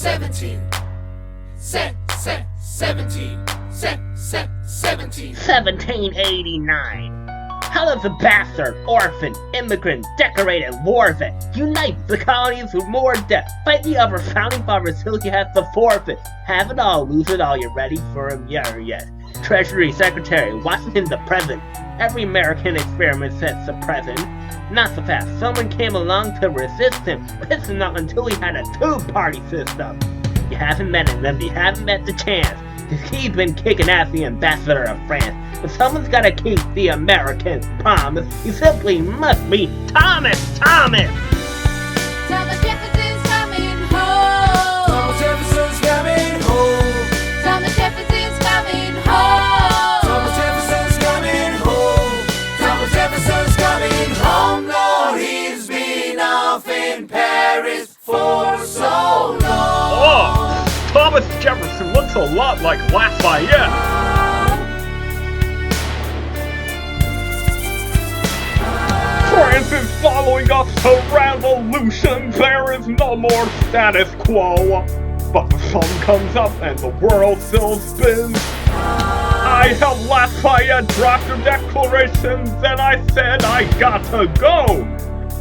17. 1789. How does a bastard, orphan, immigrant, decorated war vet unite the colonies with more debt, fight the other founding fathers till you have to forfeit? Have it all, lose it all, you're ready for a year yet. Treasury Secretary, Washington the President. Every American experiment sets the present. Not so fast, someone came along to resist him, pissing up until he had a two-party system. You haven't met him, then you haven't met the chance. Cause he's been kicking ass the ambassador of France. But someone's gotta keep the American promise. He simply must be Thomas! Thomas Jefferson's coming home! Thomas Jefferson's coming home! Thomas Jefferson's coming home! Thomas Jefferson's coming home! Thomas Jefferson's coming home! Lord, he's been off in Paris for so long! Oh! Thomas Jefferson looks a lot like Lafayette! France is following us to revolution. There is no more status quo. But the sun comes up and the world still spins. I helped Lafayette draft a declaration. Then I said I got to go.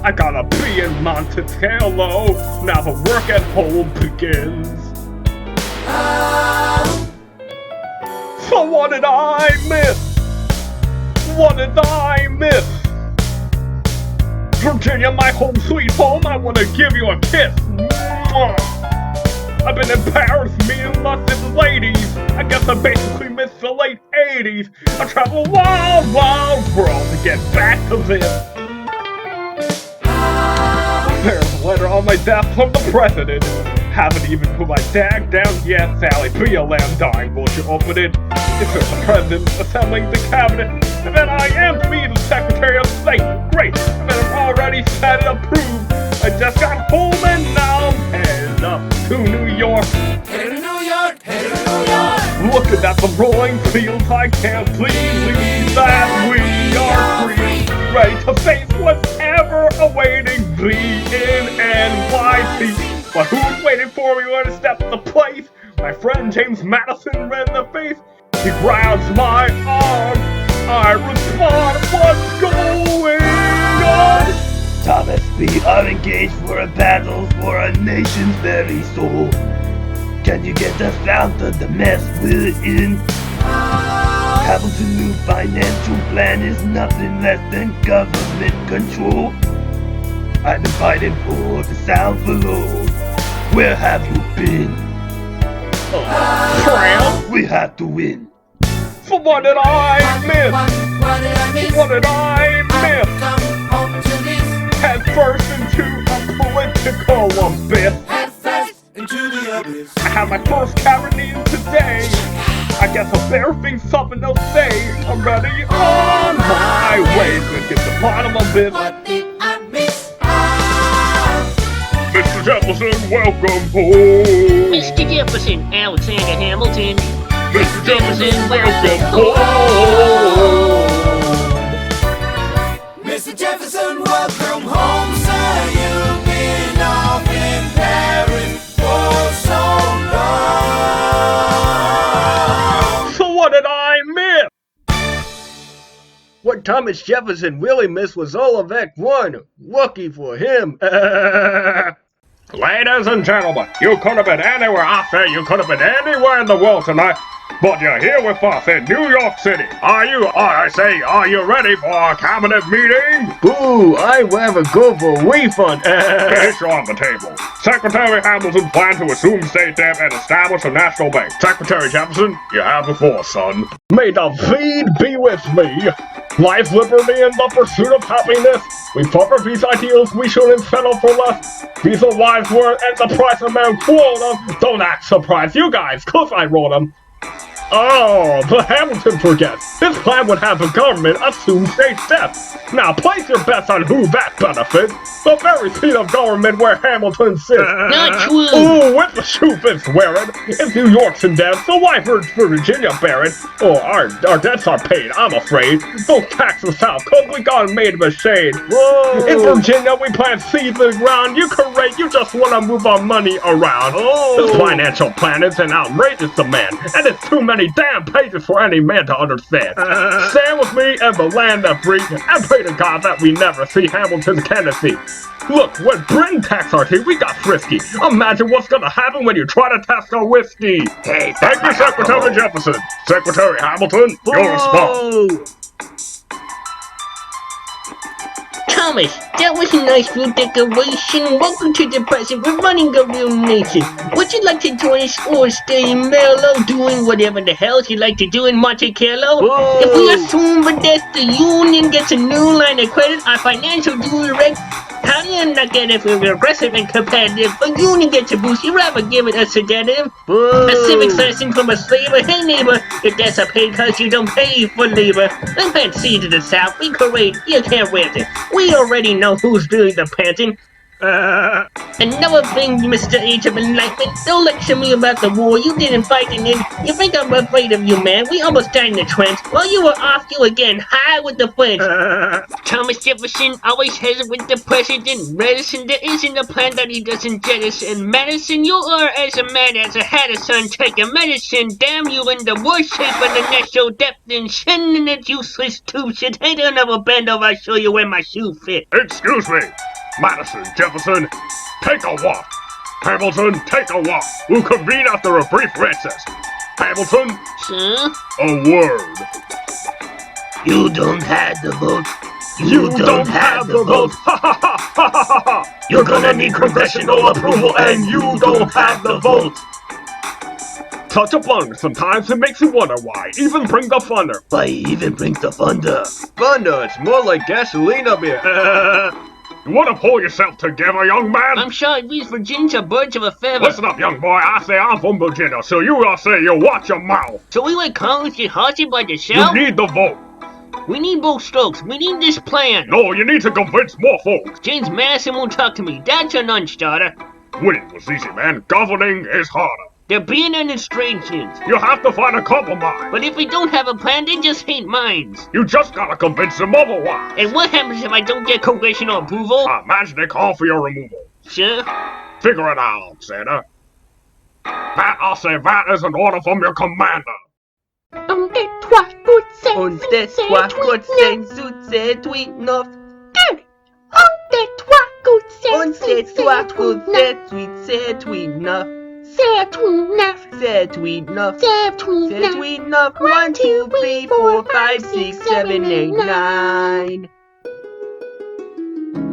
I gotta be in Monticello. Now the work at home begins. So what did I miss? What did I miss? Virginia, my home sweet home, I wanna give you a kiss. Mwah. I've been in Paris, meeting lots of ladies. I guess I basically missed the late 80s. I travel wild, wild world to get back to this. There's a letter on my desk from the president. Haven't even put my tag down yet, Sally. Be a lamb dying, won't you open it? It's just the president assembling the cabinet. And then I am to be the Secretary of State. Great, and then I've already set it approved. I just got home and now I'm headed up to New York. Headed to New York, headed to New York. Looking at the rolling fields, I can't believe that we are free. Ready to face whatever awaiting me in NYC. But who's waiting for me when I step to place? My friend James Madison ran the face. He grabs my arm. I respond, what's going on? Thomas, we are engaged for a battle for our nation's very soul. Can you get us out of the mess we're in? Hamilton's new financial plan is nothing less than government control. I'm invited for the South alone. Where have you been? France? We have to win. So what did I miss? What did I miss? What did I miss? Come home to this. Head first into a political abyss. Head first into the abyss. I have my first Caribbean today. I guess I'll bear things something they'll say. I'm ready on my way to get the bottom of this. What did I miss? Mr. Jefferson, welcome home. Mr. Jefferson, Alexander Hamilton. Mr. Jefferson, welcome home. Mr. Jefferson, welcome home, sir. You've been off in Paris for so long. So what did I miss? What Thomas Jefferson really missed was Olivet 1. Lucky for him. Ladies and gentlemen, you could have been anywhere out there, you could have been anywhere in the world tonight, but you're here with us in New York City. Are you ready for a cabinet meeting? Boo, I'd rather go for a refund. Issue on the table. Secretary Hamilton planned to assume state debt and establish a national bank. Secretary Jefferson, you have the floor, son. May the feed be with me. Life, liberty, and the pursuit of happiness. We fought for these ideals, we shouldn't settle for less. These are wise words and the price of marijuana. Don't act surprised, you guys, cause I wrote them. Oh, the Hamilton forgets. This plan would have the government assume state steps. Now place your bets on who that benefits. The very seat of government where Hamilton sits. Not true. Ooh, with the shoe fits wearing. If New York's in debt, so why for Virginia bear it? Oh, our debts are paid, I'm afraid. Those taxes south, cause we got made of a shade. Whoa. In Virginia, we plant seeds in the ground. You correct, you just wanna move our money around. Oh. This financial plan is an outrageous demand, and it's too many damn pages for any man to understand. Stand with me and the land of free, and pray to God that we never see Hamilton's candidacy. Look, when Britain taxed our tea, we got frisky. Imagine what's gonna happen when you try to tax our whiskey. Hey, Thank you, Secretary Jefferson. Secretary Hamilton, your response. Thomas, that was a nice little decoration. Welcome to the present. We're running a real nation. Would you like to join us or stay mellow, doing whatever the hell you like to do in Monte Carlo? Whoa. If we assume that the union gets a new line of credit, our financial direct. How do you not get it if we're aggressive and competitive? A union gets a boost, you rather give it a sedative? Whoa. A civic citizen from a slaver. Hey neighbor, if that's a pay cause you don't pay for labor. Then plant seed to the south, we parade, you can't rent it. We already know who's doing the panting. Another thing, Mr. Age of Enlightenment, don't lecture me about the war. You didn't fight in it. You think I'm afraid of you, man? We almost died in the trench. While you were off, you again, high with the French. Thomas Jefferson always has with the president. Madison, there isn't a plan that he doesn't jettison. Madison, you are as a man as a had a son taking medicine. Damn you in the worst shape of the natural depth and shin in that useless tube shit. Hey, don't ever bend over, I'll show you where my shoe fit. Excuse me. Madison, Jefferson, take a walk. Hamilton, take a walk. We'll convene after a brief recess. Hamilton? Sir? A word. You don't have the vote. You don't have the vote. Ha ha ha ha ha ha. You're gonna need congressional approval and you don't have the vote. Touch a blunder, sometimes it makes you wonder why. Even bring the thunder. Why even bring the thunder? Thunder, it's more like gasoline up here. You wanna pull yourself together, young man? I'm sorry, these Virginians are birds of a feather. Listen up, young boy. I say I'm from Virginia, so you gotta say you watch your mouth. So we let Congress get hostage by the South? You need the vote. We need both strokes. We need this plan. No, you need to convince more folks. James Madison won't talk to me. That's a non-starter. Winning was easy, man. Governing is harder. They're being administrations. You have to find a compromise. But if we don't have a plan, they just hate minds. You just gotta convince them otherwise. And what happens if I don't get congressional approval? Imagine they call for your removal. Sure. Figure it out, Santa. That, I'll say that is an order from your commander. On tes trois coups de succès, tweet neuf. On tes trois coups de succès, tweet neuf. C'est tweet neuf. 1, 2, 3, 4, 5, 6, 7, 8, 9.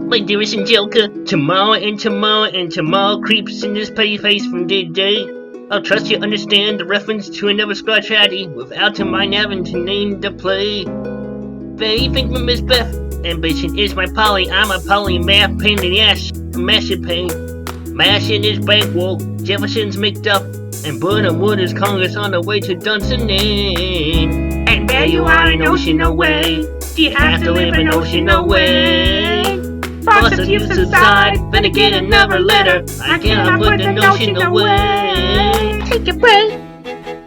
My dearest Angelica, tomorrow and tomorrow and tomorrow creeps in this petty face from day to day. I'll trust you understand the reference to another scratch Aide without to mind having to name the play. Very think with Miss Beth. Ambition is my poly, I'm a polymath pain in the ass, a massive pain. Mashing is bankroll, Jefferson's mixed up, and Burr and Wood is Congress on the way to Dunsinane. And there you are an ocean away, do you have to live an ocean away? Force of you subside, then again another letter, I cannot put the notion away. Take a break,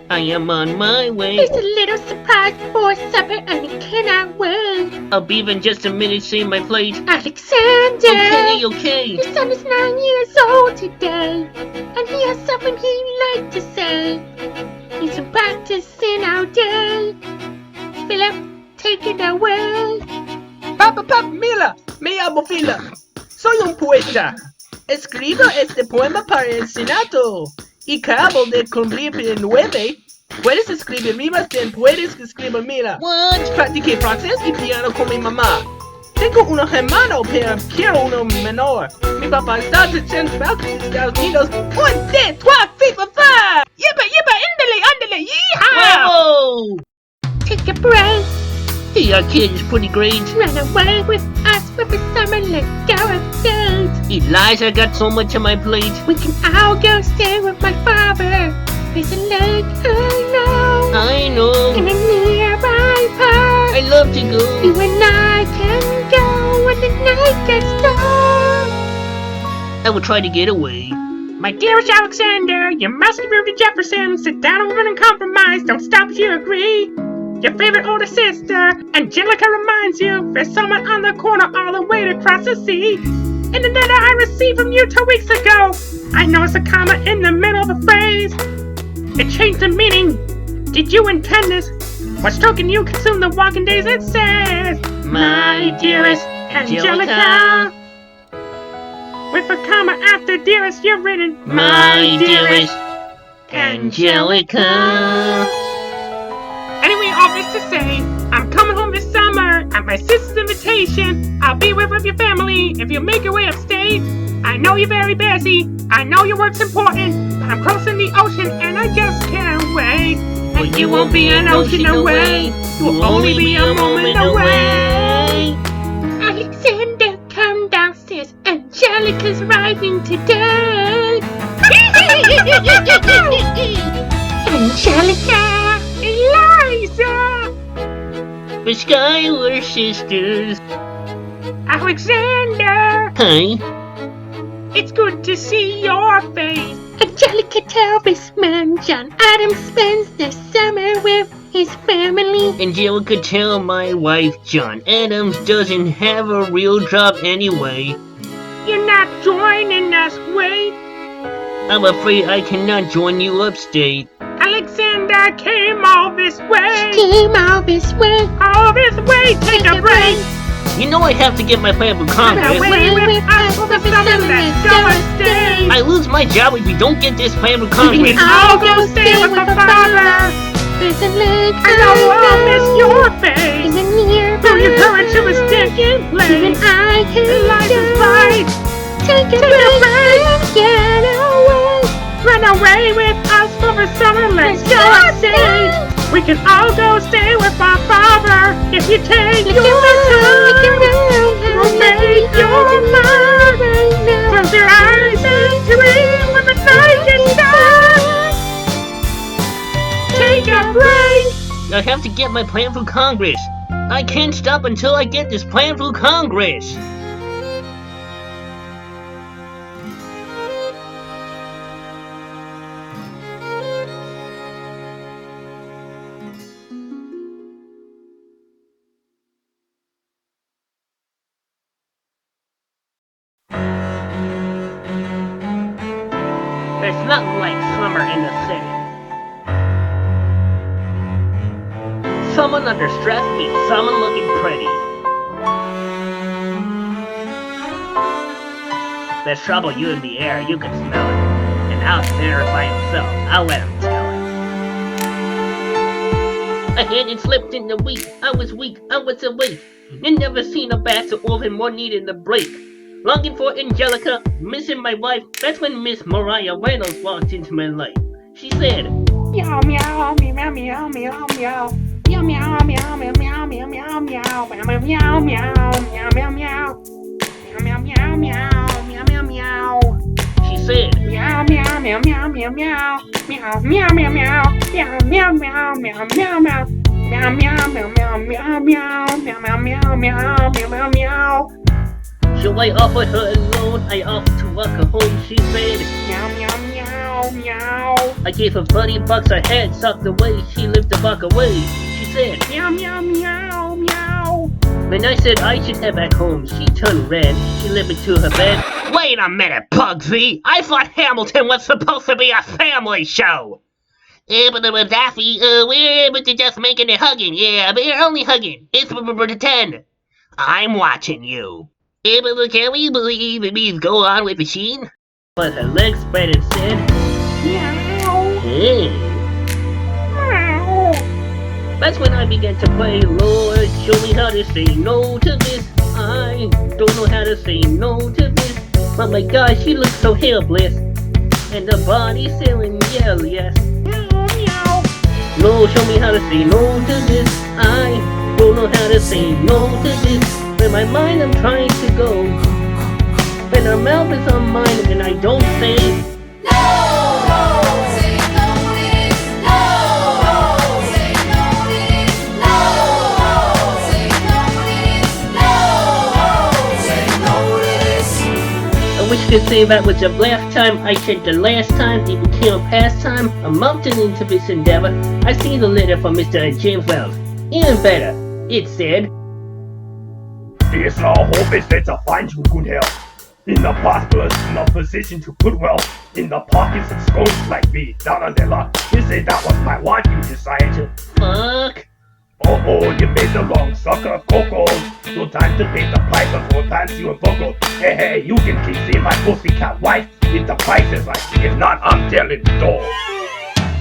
I am on my way. There's a little surprise before supper and it cannot wait. I'll be in just a minute, see my plate. Alexander! Okay. Your son is 9 years old today, and he has something he'd like to say. He's been practicing all day. Philip, take it away. Papa, mira, me llamo Philip. Soy un poeta. Escribo este poema para el Senato. Y acabo de cumplir 9. Puedes escribir rimas, bien puedes escribir mira. What? Practiqué francés y piano con mi mamá. Tengo un hermano, pero quiero uno menor. Mi papá está en Estados Unidos. 1, 2, 3, 4, 5. Yipa, ándale, yeehaw! Whoa! Take a break. Hey, our kid is pretty great. Run away with us for the summer, let go of date. Eliza got so much on my plate. We can all go stay with my father. There's a lake I know I know. In a nearby park. I love to go. You and I can go when the night gets dark. I will try to get away. My dearest Alexander, you must move to Jefferson. Sit down with and compromise. Don't stop if you agree. Your favorite older sister, Angelica, reminds you there's someone on the corner all the way across the sea. In the letter I received from you 2 weeks ago, I noticed a comma in the middle of the phrase. It changed the meaning. Did you intend this? What stroking you consume the walking days? It says, my dearest Angelica. With a comma after dearest, you've written, My dearest Angelica. Anyway, all this to say, I'm coming home this summer at my sister's invitation. I'll be with your family if you make your way upstate. I know you're very busy, I know your work's important, but I'm crossing the ocean and I just can't wait. And you won't be an ocean away, you'll only be a moment away. Alexander, come downstairs, Angelica's arriving today. Angelica, Eliza, The Schuyler sisters. Alexander, Hi. it's good to see your face. Angelica, tell this man John Adams spends the summer with his family. Angelica, tell my wife John Adams doesn't have a real job anyway. You're not joining us, wait. I'm afraid I cannot join you upstate. Alexander came all this way. All this way, take a break. You know I have to get my plan from Congress. Away with us for the summer, let's go upstate. I lose my job if we don't get this plan from We Congress. can all go stay with the father. I know I'll miss your face. Through your courage to a stinking place. Eliza's right. Take a break. Get away. Run away with us for the summer. Let's go upstate. We can all go stay with our father. If you take your time, we'll make your mind. Close your eyes and dream when the night gets dark. Take a break. I have to get my plan through Congress. I can't stop until I get this plan through Congress. There's nothing like summer in the city. Someone under stress meets someone looking pretty. There's trouble you in the air, you can smell it. And out there by himself, I'll let him tell it. I hadn't slept in a week, I was weak, I was awake. And never seen a bastard wolf and more needed a break. Longing for Angelica, missing my wife. That's when Miss Mariah Reynolds walked into my life. She said, Meow meow meow meow meow meow meow. Meow meow meow meow meow meow meow meow. Meow meow meow meow meow meow. Meow meow meow meow meow meow. She said, Meow meow meow meow meow meow. Meow meow meow meow. Meow meow meow meow meow meow. Meow meow meow meow meow meow. Meow meow meow meow meow meow meow. so I offered her a loan. I offered to walk her home. She said, Meow meow meow meow. I gave her $30 her head sucked away. She lived a block away. She said, Meow meow meow meow. when I said I should head back home, she turned red. She led me to her bed. Wait a minute, Bugsy! I thought Hamilton was supposed to be a family show! But with Daffy, we're able to just making it hugging. Yeah, we're only hugging. It's for 10. I'm watching you. But can we believe it means go on with the machine? But her legs spread and said, Meow. hey. Meow. That's when I began to pray, Lord, show me how to say no to this. I don't know how to say no to this. Oh my gosh, she looks so helpless. And the body's saying, yeah, yes. Meow meow. Lord, show me how to say no to this. I don't know how to say no to this. In my mind I'm trying to go. When her mouth is on mine and I don't say No, say no, please. No, could say that was the last time I said the last time it became a pastime, a mountain into this endeavor. I see the letter from Mr. James Wells. Even better, it said, It's our hope is that to find you good health. In the prosperous, in the position to put wealth in the pockets of skunks like me down on their luck. You say that was my wife you decided to. fuck. Oh, you made the wrong sucker, Coco. No time to pay the price before pants you and Poco. Hey, you can keep seeing my pussycat wife if the price is right. If not, I'm telling the door.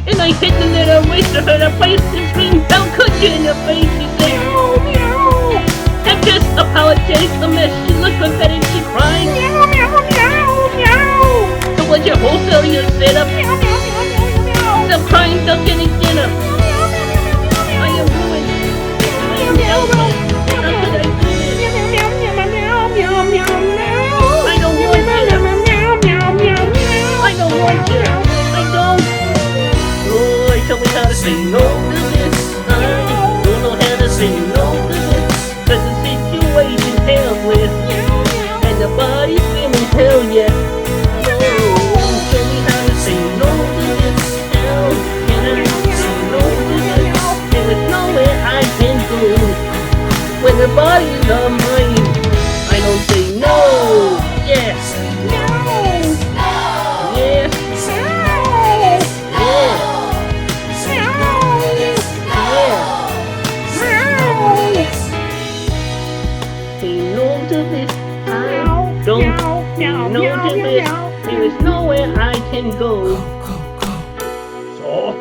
And I hit the little waster her to place and screamed, how could you in the face? She said, meow, meow. And just apologized the mess. She looked pathetic, she cried, meow, meow, meow, meow. So was your wholesale you set up? Meow, meow, meow, meow, meow. Stop crying, stop getting dinner. I am ruined. I am helpless. How could I do this? I don't want you. I don't want you. I don't. Oh, tell me how to say no to this. I don't know how to say no to this. Cause the situation's helpless. And the body's feeling hell yet. Oh, tell me how to say no to this. Can I say no to this? There is nowhere I can go. When the body's on mine, I don't say no. Yes. Yes. Yes. Say no to this. I don't say no to this. There is nowhere I can go. So?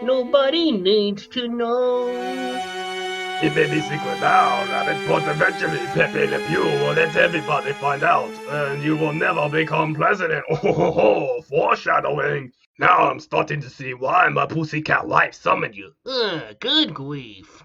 Nobody needs to know. It may be secret now, Rabbit, but eventually Pepe Le Pew will let everybody find out, and you will never become president. Oh, foreshadowing. Now I'm starting to see why my pussycat life summoned you. Good grief.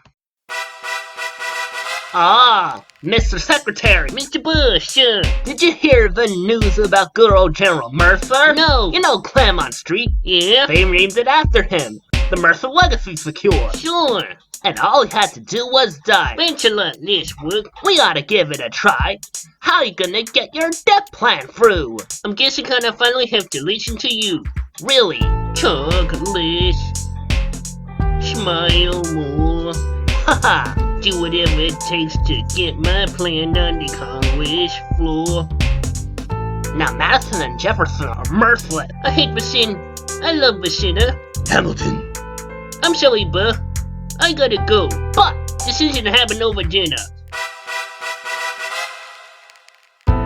Ah, Mr. Secretary, Mr. Bush, did you hear the news about good old General Mercer? No. You know Claremont Street? Yeah. They named it after him. The Mercer legacy's secure. Sure. And all he had to do was die. Ain't you learn this, Wook? We ought to give it a try. How you gonna get your death plan through? I'm guessing kinda finally have to listen to you. Really? Chocolate. Smile more. Haha. Do whatever it takes to get my plan on the Congress floor. Now Madison and Jefferson are merciless. I hate Virginia. I love Virginia. Hamilton. I'm sorry, Burr. I gotta go. But decision to happen over dinner.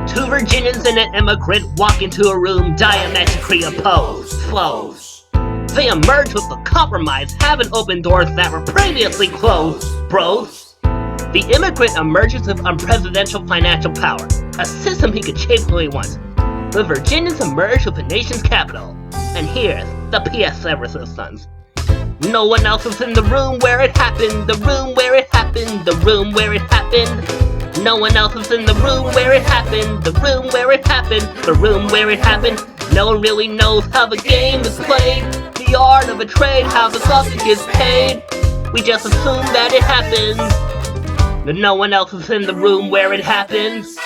Two Virginians and an immigrant walk into a room diametrically opposed. Foes. They emerge with a compromise, having opened doors that were previously closed. Bros. The immigrant emerges with unprecedented financial power, a system he could shape who he wants. The Virginians emerge with the nation's capital. And here's the P.S. Resistance. No one else was in the room where it happened, the room where it happened, the room where it happened. No one else was in the room where it happened, the room where it happened, the room where it happened. No one really knows how the game is played, the art of a trade, how the sausage gets paid. We just assume that it happens, but no one else was in the room where it happens.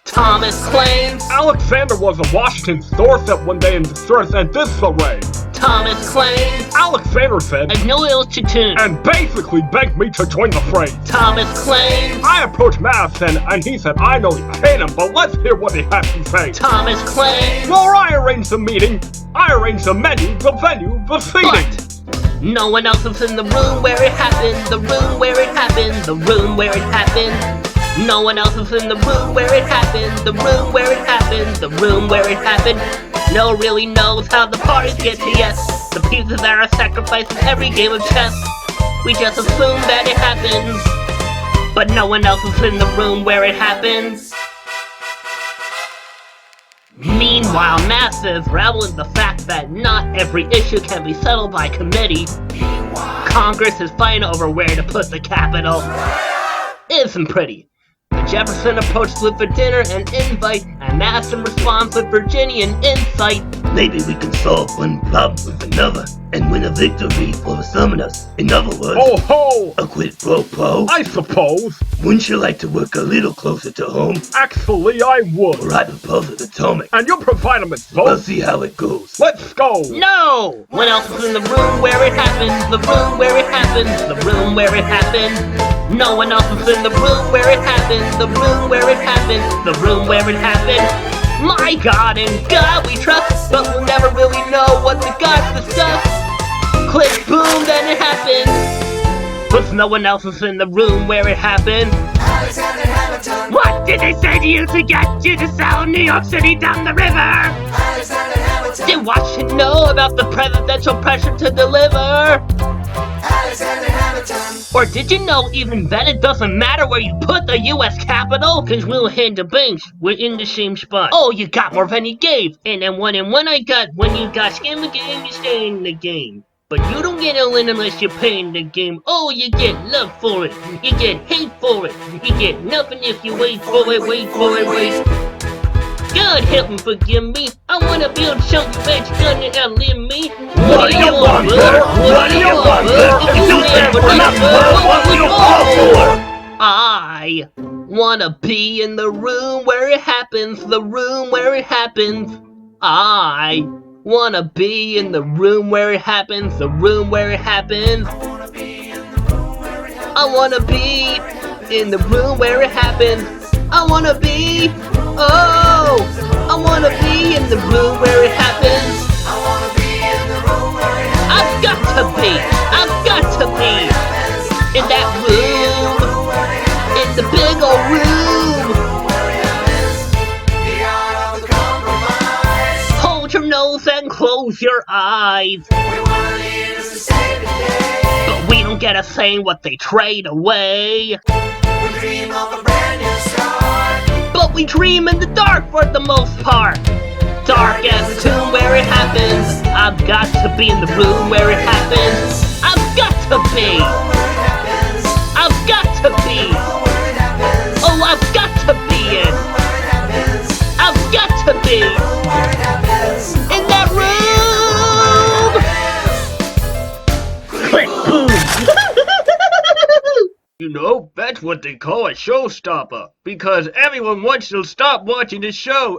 Thomas claims Alexander was at Washington's doorstep one day in distress and disarray. Thomas claims Alexander said, I know ill to tune, and basically begged me to join the fray. Thomas claims I approached Madison and he said, I know you hate him, but let's hear what he has to say. Thomas claims Well, I arranged the meeting, I arranged the menu, the venue, the seating. But no one else was in the room where it happened, the room where it happened, the room where it happened. No one else was in the room where it happened, the room where it happened, the room where it happened. No one really knows how the parties get to yes. The pieces that are sacrificed in every game of chess. We just assume that it happens, but no one else was in the room where it happens. Meanwhile, masses revel in the fact that not every issue can be settled by committee. Congress is fighting over where to put the capital. Isn't pretty. Jefferson approaches with a dinner and invite, and Madison responds with Virginian insight. Maybe we can solve one problem with another and win a victory for the summoners. In other words, Oh ho! a quid pro quo. I suppose. Wouldn't you like to work a little closer to home? Actually, I would. Or I propose an atomic. And you'll provide them with We'll both. see how it goes. Let's go. No! What else is in the room where it happened? The room where it happened. The room where it happened. No one else is in the room where it happened. The room where it happened. The room where it happened. My God, in God we trust, but we'll never really know what the gods discuss. Click, boom, then it happened. But no one else is in the room where it happened. Alexander Hamilton. What did they say to you to get you to sell New York City down the river? Alexander Hamilton. Did Washington know about the presidential pressure to deliver? Alexander Hamilton. Or did you know even then it doesn't matter where you put the U.S. Capitol? Cause we'll hit the banks, we're in the same spot. Oh, you got more than you gave. And then one I got, when you got skin the game, you stay in the game. But you don't get a win unless you pay in the game. Oh, you get love for it, you get hate for it, you get nothing if you wait for it, wait for it, wait. God help me, forgive me. I wanna build chunky bitch gonna outlive me. What do you want, Burr? What do you want, Burr? If you stand for nothing, Burr, what will you fall for? I wanna be in the room where it happens, the room where it happens. I wanna be in the room where it happens, the room where it happens. I wanna be in the room where it happens. I wanna be in the room where it happens. I wanna be, oh, I wanna be in the room where it happens. I wanna be in the room where it happens. I've got to be in that room, in the big old room. The art of the compromise. Hold your nose and close your eyes. We want leaders to save the day. But we don't get a say in what they trade away. We dream of a brand new start. But we dream in the dark for the most part. Dark as the tomb where it happens. I've got to be in the room where it happens. I've got to be. I've got to be. Oh, I've got to be in. I've got to be in that room. Click, boom. You know, that's what they call a showstopper, because everyone wants to stop watching the show.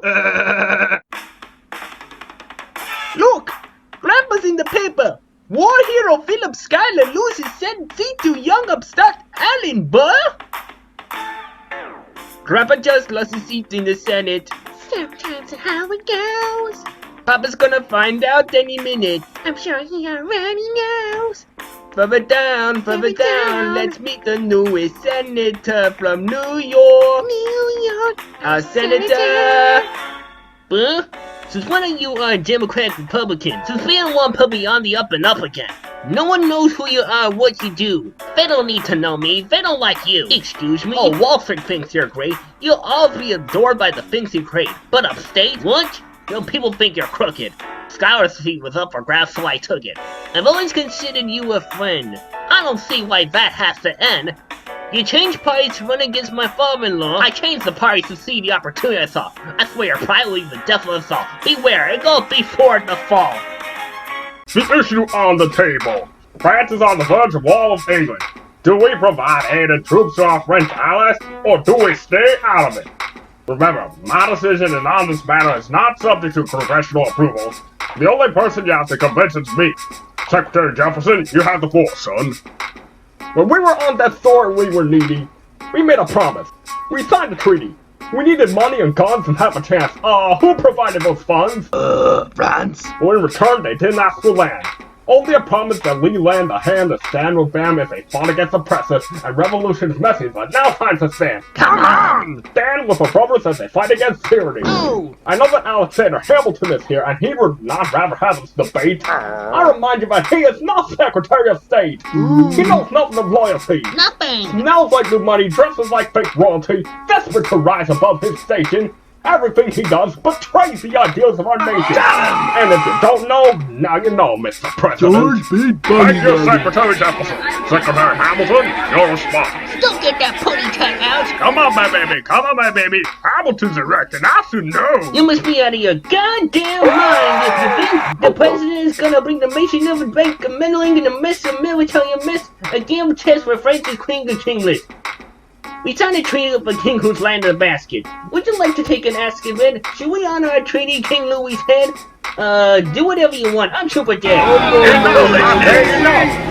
Look! Grandpa's in the paper! War hero Philip Schuyler loses seat to young upstart Alan Burr? Grandpa just lost his seat in the Senate. Sometimes that's how it goes. Papa's gonna find out any minute. I'm sure he already knows. Further down, let's meet the newest senator from New York. New York. Our senator. Burr? Since when are you Democrat Republican? Since we don't want to be on the up and up again. No one knows who you are, what you do. They don't need to know me, they don't like you. Excuse me? Oh, Wall Street thinks you're great. You'll all be adored by the things you create. But upstate? What? You know, people think you're crooked. Schuyler's seat was up for grabs, so I took it. I've always considered you a friend. I don't see why that has to end. You changed parties to run against my father-in-law. I changed the parties to see the opportunity I saw. I swear you're probably the death of us all. Beware, it goes before the fall. The issue on the table. France is on the verge of Wall of England. Do we provide aid and troops to our French allies, or do we stay out of it? Remember, my decision on this matter is not subject to congressional approval. The only person you have to convince is me. Secretary Jefferson, you have the floor, son. When we were on that store and we were needy, we made a promise. We signed a treaty. We needed money and guns and half a chance. Who provided those funds? France. Well, in return, they didn't ask for land. Only a promise that we lend a hand to stand with them if they fought against oppressors and revolution's messy, but now time to stand. Come on! Stand with the brothers as they fight against tyranny. Oh! I know that Alexander Hamilton is here, and he would not rather have this debate. I remind you that he is not Secretary of State. He knows nothing of loyalty. Nothing! Smells like new money, dresses like fake royalty, desperate to rise above his station. Everything he does betrays the ideals of our nation. And if you don't know, now you know, Mr. President. Thank you, Secretary Jefferson. Secretary Hamilton, your response. Don't get that pony tongue out. Come on, my baby. Come on, my baby. Hamilton's erecting. I should know. You must be out of your goddamn mind if you think the president is gonna bring the nation of the bank of meddling in a mess of military mess, a damn test where Francis Queen the Kinglet. We signed a treaty with the king who's landed a basket. Would you like to take an Azkaban? Should we honor our treaty, King Louis's head? Do whatever you want. I'm super dead.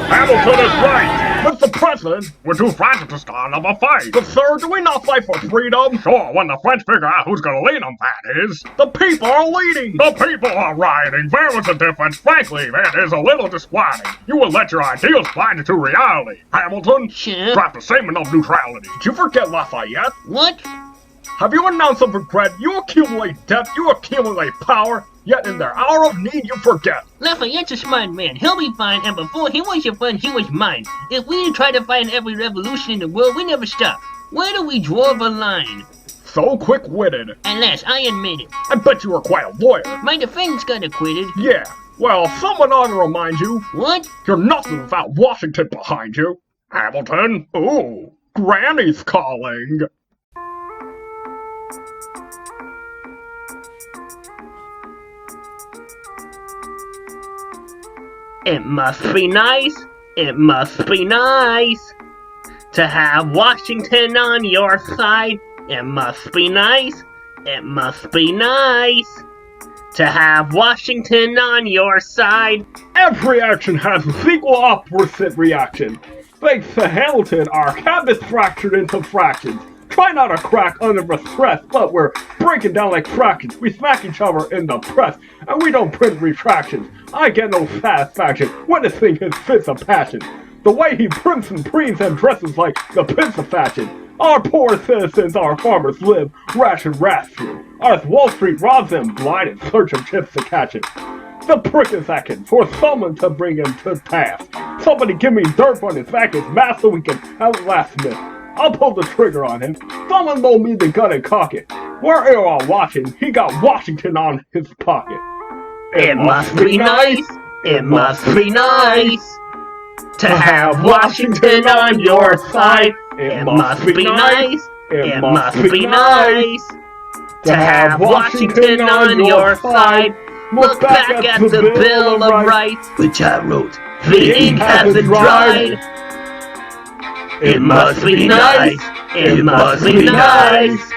Hamilton is right. Mr. President, we're too fragile to start another fight. But sir, do we not fight for freedom? Sure, when the French figure out who's gonna lead them, that is. The people are leading. The people are rioting. There was a difference. Frankly, that is a little disquieting. You will let your ideals slide into reality. Hamilton, Sure. drop the statement of neutrality. Did you forget Lafayette? What? Have you announced of regret? You accumulate debt, you accumulate power, yet in their hour of need you forget. Lafayette's a smart man. He'll be fine, and before he was your friend, he was mine. If we try to fight in every revolution in the world, we never stop. Where do we draw the line? So quick-witted. Alas, I admit it. I bet you were quite a lawyer. My defense got acquitted. Yeah, well, someone ought to remind you, What? you're nothing without Washington behind you. Hamilton, ooh, Granny's calling. It must be nice. It must be nice to have Washington on your side. It must be nice. It must be nice to have Washington on your side. Every action has a equal opposite reaction. Thanks to Hamilton, our habits fractured into fractions. Try not to crack under the stress, but we're breaking down like fractions. We smack each other in the press, and we don't print retractions. I get no satisfaction witnessing his fits of passion. The way he prints and preens and dresses like the prince of fashion. Our poor citizens, our farmers live ration through. As Wall Street robs them blind in search of chips to catch it. The prick is acting for someone to bring him to task. Somebody give me dirt on his back, his mask, so we can outlast Smith. I'll pull the trigger on him. Someone load me the gun and cock it. We're all watching. He got Washington on his pocket. It must be nice. It must be nice to have Washington on your side. It must be nice. It must be nice to have Washington on your side. Look back at the Bill of Rights, which I wrote. The ink hasn't dried. It must be nice. It must be nice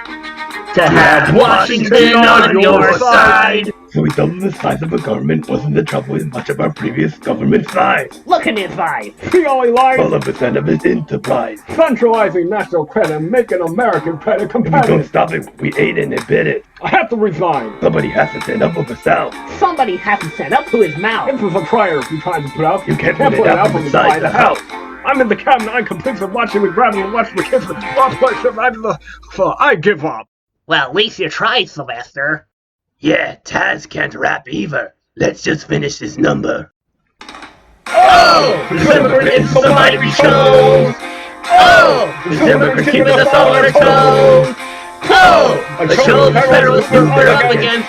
to have Washington on your side. So we doubled the size of the government. Wasn't the trouble with much of our previous government size? Look in his eyes. He only lies. 12% of his enterprise. Centralizing national credit, making American credit If we don't competitive. stop it, we ate it and bit it. I have to resign. Somebody has to stand up for the South. Somebody hasn't said up to his mouth. This is a trier you're trying to put out. You can't put it out from inside the house. I'm in the cabinet. I'm complete with watching me grabbing and watching the kids. I give up. Well, at least you tried, Slyvester. Yeah, Taz can't rap either. Let's just finish this number. Oh! Remember it's the mighty show! Oh! December keeping us on our toes! Oh! The show the Federalists group they're up against.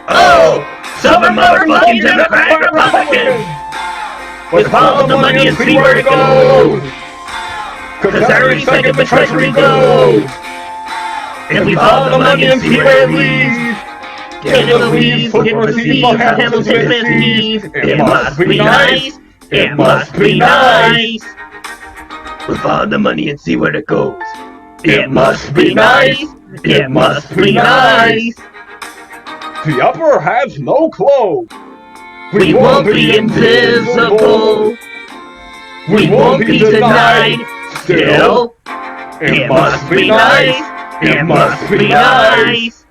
Oh! Summer motherfucking Democrat Republicans! With all the money and see where it goes! Cause every second the treasury goes! If we follow the money and see where it leads! Get the leads, get the seeds, Hamilton's knees. It must be nice, it must be nice. We'll follow the money and see where it goes. It must be nice, it must be nice. The upper has no clothes. We won't be invisible. We won't be denied. Still, it must be nice, it must be nice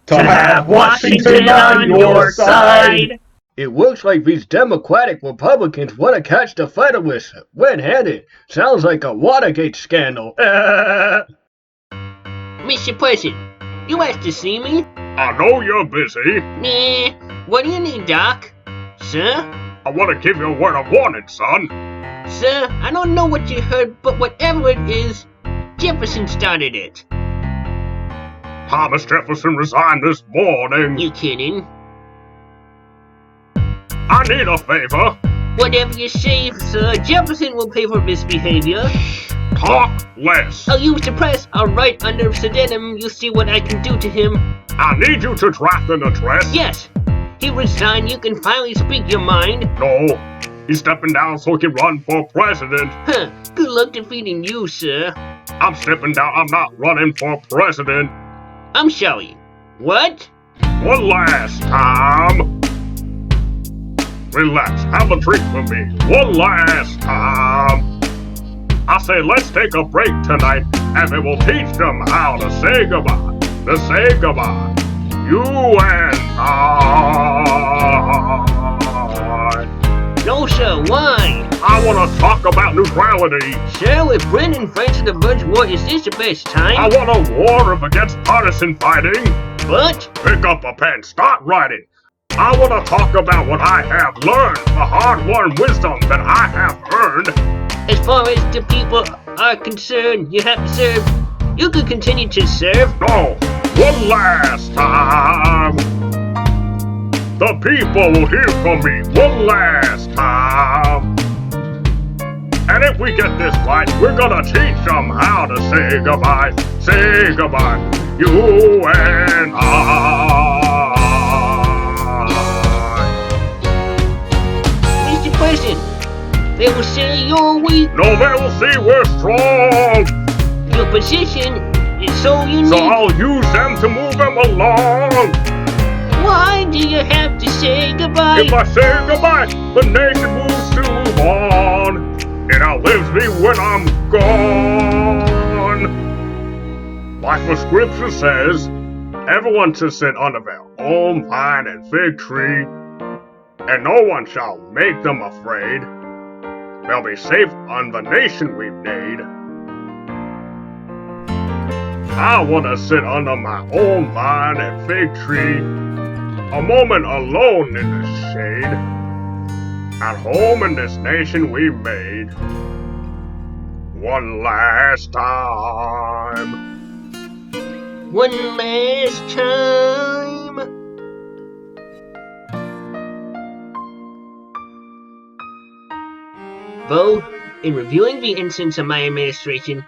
to have Washington on your side. It looks like these Democratic Republicans want to catch the Federalists red-handed. Sounds like a Watergate scandal. Mr. President, you asked to see me? I know you're busy. Nah. What do you need, Doc? Sir? I want to give you a word of warning, son. Sir, I don't know what you heard, but whatever it is, Jefferson started it. Thomas Jefferson resigned this morning. You kidding? I need a favor. Whatever you say, sir. Jefferson will pay for misbehavior. Talk less. I'll use the press. I'll write under pseudonym. You'll see what I can do to him. I need you to draft an address. Yes. He resigned. You can finally speak your mind. No. He's stepping down so he can run for president. Huh. Good luck defeating you, sir. I'm stepping down. I'm not running for president. I'm sorry. What? One last time. Relax. Have a drink with me. One last time. I say let's take a break tonight and we will teach them how to say goodbye. To say goodbye. You and I. No, sir. Why? I want to talk about neutrality. Sir, with Brendan friends of the Birch War, is this the best time? I want a war against partisan fighting. But? Pick up a pen. Start writing. I want to talk about what I have learned, the hard-won wisdom that I have earned. As far as the people are concerned, you have to serve. You could continue to serve. No, one last time. The people will hear from me one last time. And if we get this right, we're gonna teach them how to say goodbye. Say goodbye, you and I. Mr. President, they will say you're weak. No, they will see we're strong. Your position is so unique. So I'll use them to move them along. Why do you have to say goodbye? If I say goodbye, the nation moves to move on. It outlives me when I'm gone. Like the scripture says, everyone to sit under their own vine and fig tree, and no one shall make them afraid. They'll be safe on the nation we've made. I want to sit under my own vine and fig tree, a moment alone in the shade. At home in this nation we made. One last time. One last time. Though, in reviewing the incidents of my administration,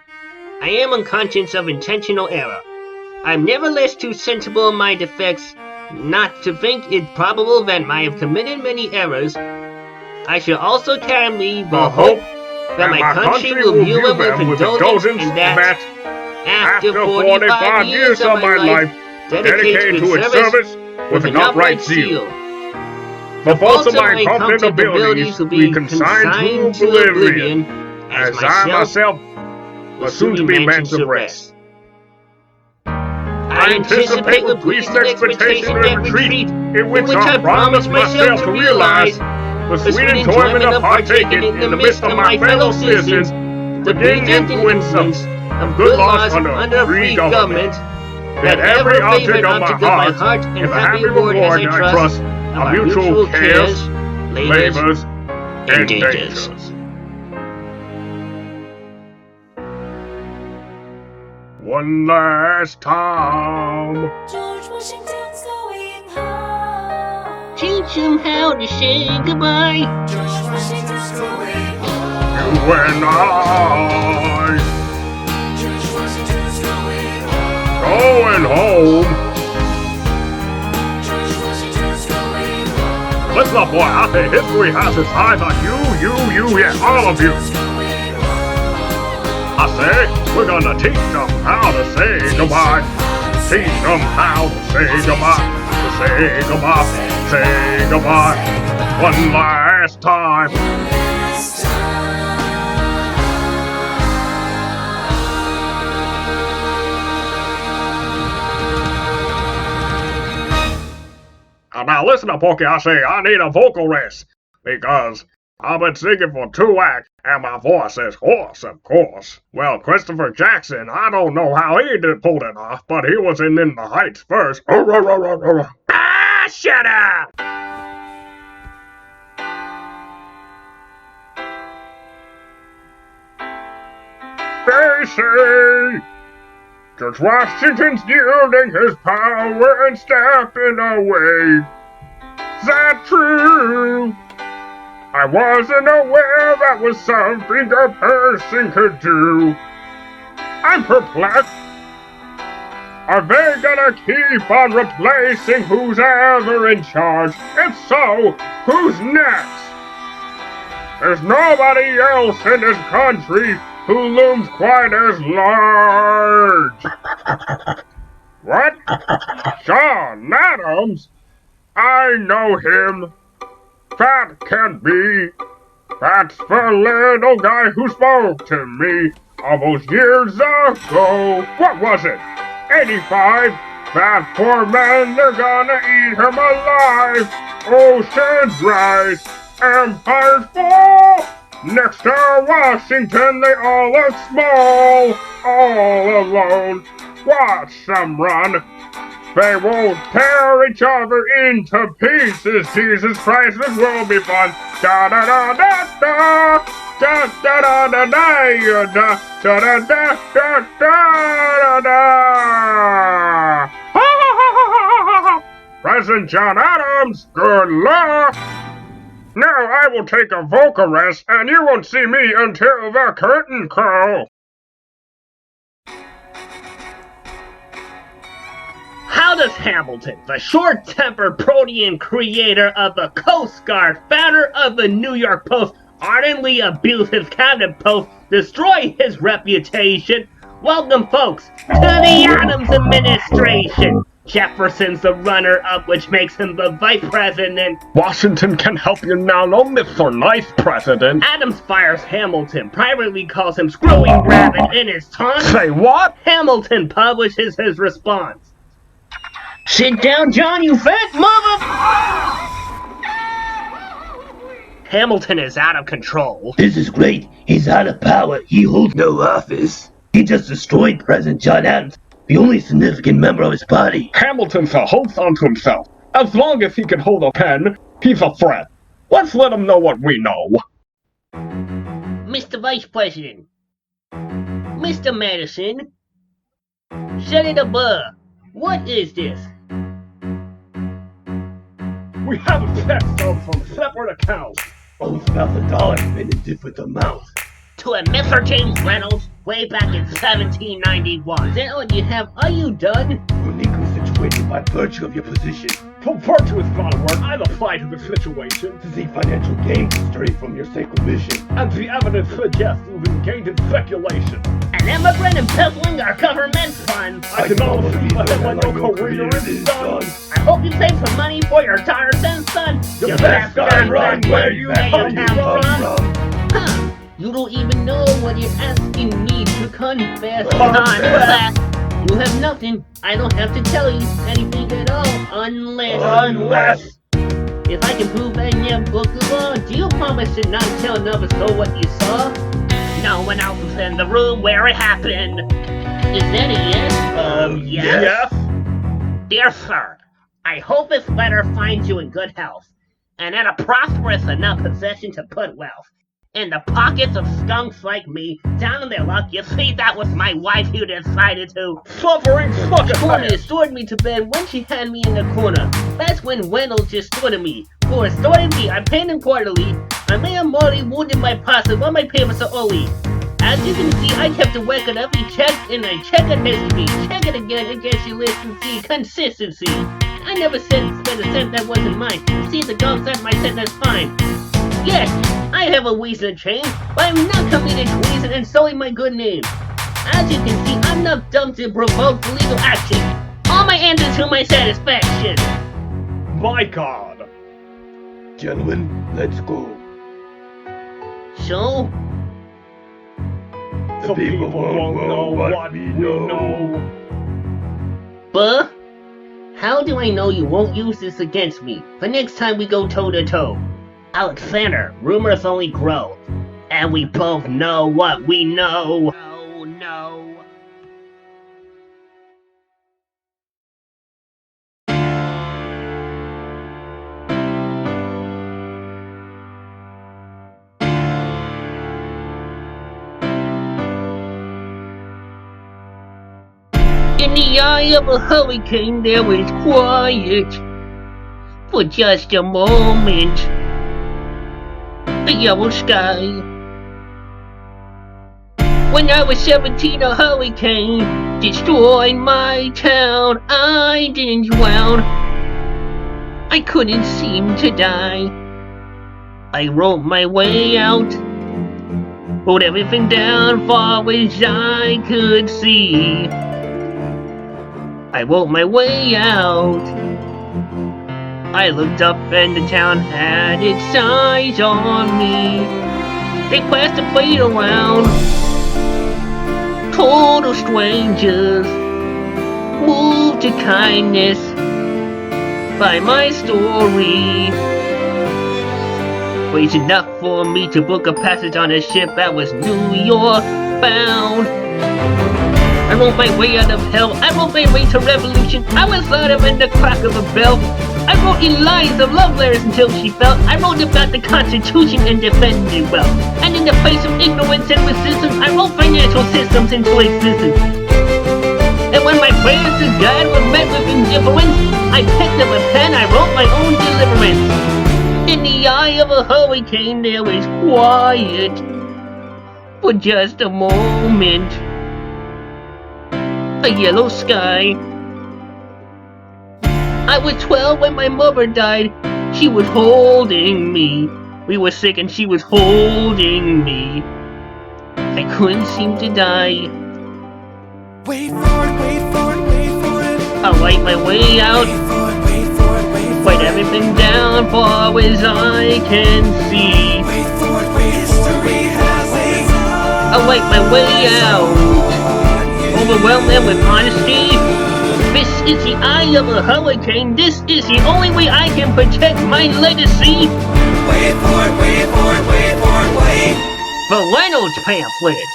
I am unconscious of intentional error. I am nevertheless too sensible in my defects not to think it probable that I have committed many errors. I shall also carry me the hope that my country will view them with indulgence, and that after 45 years of my life, dedicated to its service with an upright zeal, the faults of my incompetent abilities will be consigned to oblivion, as I myself will soon to be man's of rest. I anticipate with pleased expectation and retreat in which I promise myself to realize the sweet enjoyment of partaking in the midst of my fellow citizens, the big influence of good laws under a free government, that every object of my heart and happy reward I trust of mutual cares, labors, and dangers. One last time. George Washington's going home. teach him how to say goodbye. George Washington's going home. You and I. George Washington's going home. Going home. George Washington's going home. Listen up, boy. I say history has its eyes on you, yeah, all of you. I say, we're gonna teach them how to say goodbye. Teach them how to say goodbye. To say goodbye. Say goodbye. One last time. Now listen up, Porky. I say I need a vocal rest because I've been singing for 2 acts, and my voice is hoarse, of course. Well, Christopher Jackson, I don't know how he pulled it off, but he was in the Heights first. Ah, shut up! Stacy! George Washington's yielding his power and stepping away. Is that true? I wasn't aware that was something a person could do. I'm perplexed. Are they gonna keep on replacing who's ever in charge? If so, who's next? There's nobody else in this country who looms quite as large. What? John Adams? I know him. That can't be. That's the little guy who spoke to me all those years ago. What was it? 85? That poor man, they're gonna eat him alive. Oceans rise, empires fall. Next to Washington, they all look small. All alone, watch them run. They won't tear each other into pieces. Jesus Christ, this will be fun. Da da da da da. Da da da da da da da da da da da da. Ha ha ha ha ha! President John Adams, good luck. Now I will take a vocal rest, and you won't see me until the curtain call. How does Hamilton, the short-tempered protean creator of the Coast Guard, founder of the New York Post, ardently abuse his cabinet post, destroy his reputation? Welcome, folks, to the Adams administration. Jefferson's the runner-up, which makes him the vice president. Washington can help you now, no Mr. Nice President. Adams fires Hamilton, privately calls him screwing rabbit in his taunt. Say what? Hamilton publishes his response. Sit down, John, you fat mother... Hamilton is out of control. This is great. He's out of power. He holds no office. He just destroyed President John Adams, the only significant member of his party. Hamilton's a host unto himself. As long as he can hold a pen, he's a threat. Let's let him know what we know. Mr. Vice President. Mr. Madison. Senator Burr. What is this? We have a text from separate accounts. Almost $1,000 in different amounts. To a Mr. James Reynolds, way back in 1791. Is that all you have? Are you done? Uniquely situated by virtue of your position. For virtue is not a word. I've applied to the situation. To seek financial gain straight from your sacred mission. And the evidence suggests you've engaged in speculation. An immigrant embezzling our government funds. I can almost see ahead when your career is done. I hope you save some money for your daughters and son. You best run where you come from. Huh. You don't even know what you're asking me to confess. Confess. You have nothing. I don't have to tell you anything at all, unless... If I can prove that in your book of law, do you promise to not tell another soul what you saw? No one else was in the room where it happened. Is that a yes? Yes. Dear sir, I hope this letter finds you in good health, and in a prosperous enough possession to put wealth in the pockets of skunks like me, down in their luck. You see, that was my wife who decided to... Suffering fucking restored me to bed when she had me in the corner. That's when Reynolds restored me. For restoring me, I paid him quarterly. I may have mortally wounded my posse while my payments are early. As you can see, I kept a record of every check, and I check it history. Check it again against your list and see consistency. I never said spend a cent that wasn't mine. See, the dog said my cent that's fine. Yes, I have a reason to change, but I'm not committed to treason and sullying my good name. As you can see, I'm not dumb to provoke legal action. All my answers to my satisfaction. My God. Gentlemen, let's go. So? The people won't know what we know. But how do I know you won't use this against me the next time we go toe-to-toe? Alexander, rumors only grow, and we both know what we know. No. In the eye of a hurricane there was quiet for just a moment. A yellow sky. When I was 17, a hurricane destroyed my town. I didn't drown. I couldn't seem to die. I wrote my way out. Wrote everything down far as I could see. I wrote my way out. I looked up and the town had its eyes on me. They passed the plate around. Total strangers moved to kindness by my story. Was enough for me to book a passage on a ship that was New York bound. I wrote my way out of hell. I wrote my way to revolution. I was louder than the crack of a bell. I wrote Eliza love letters until she fell. I wrote about the Constitution and defended it well. And in the place of ignorance and resistance, I wrote financial systems into existence. And when my prayers to God were met with indifference, I picked up a pen, I wrote my own deliverance. In the eye of a hurricane there was quiet for just a moment. A yellow sky. I was 12 when my mother died. She was holding me. We were sick and she was holding me. I couldn't seem to die. Wait for it, wait for it, wait for it. I write my way out. Wait for it, wait for it, wait for it. Write everything down far as I can see. Wait for it, wait history has a I write my way out. Overwhelm them with honesty. This is the eye of a hurricane. This is the only way I can protect my legacy. Wait for it, wait for it, wait for it, wait. The Reynolds Pamphlet.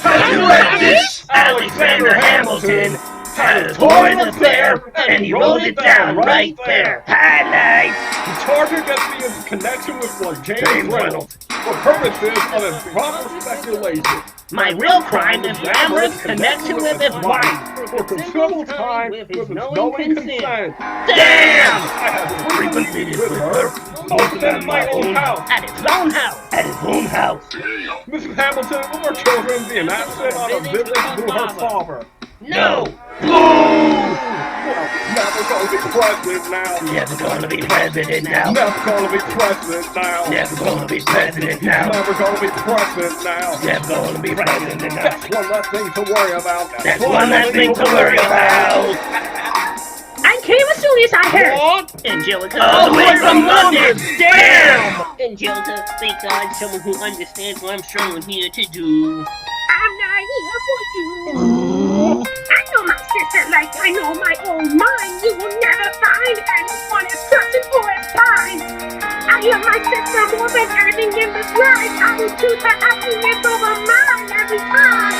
Have you read this? Alexander Hamilton had a torrent affair, and he wrote it down right there. Highlights. The charger gets me into connection with one James Reynolds for purposes of improper speculation. My real crime is Amber's connection with his wife. For considerable time with his knowing consent. Damn! I have frequent meetings with her, most of them at my own house. At his own house. At his own house. Mrs. Hamilton, will her children be absent on a visit to her father? No! Never gonna be president now. Never gonna be president now. Never gonna be president now. Never gonna be president now. Never gonna be president now. Never gonna be president now. That's one less thing to worry about. That's one less thing to worry about. I came as soon as I heard. What? Angelica. All the way from London. Damn! Angelica, thank God, someone who understands what I'm struggling here to do. I'm not here for you. I know my sister like I know my own mind. You will never find anyone as trusted or as kind. I love my sister more than anything in this life. I will choose her happiness over mine every time.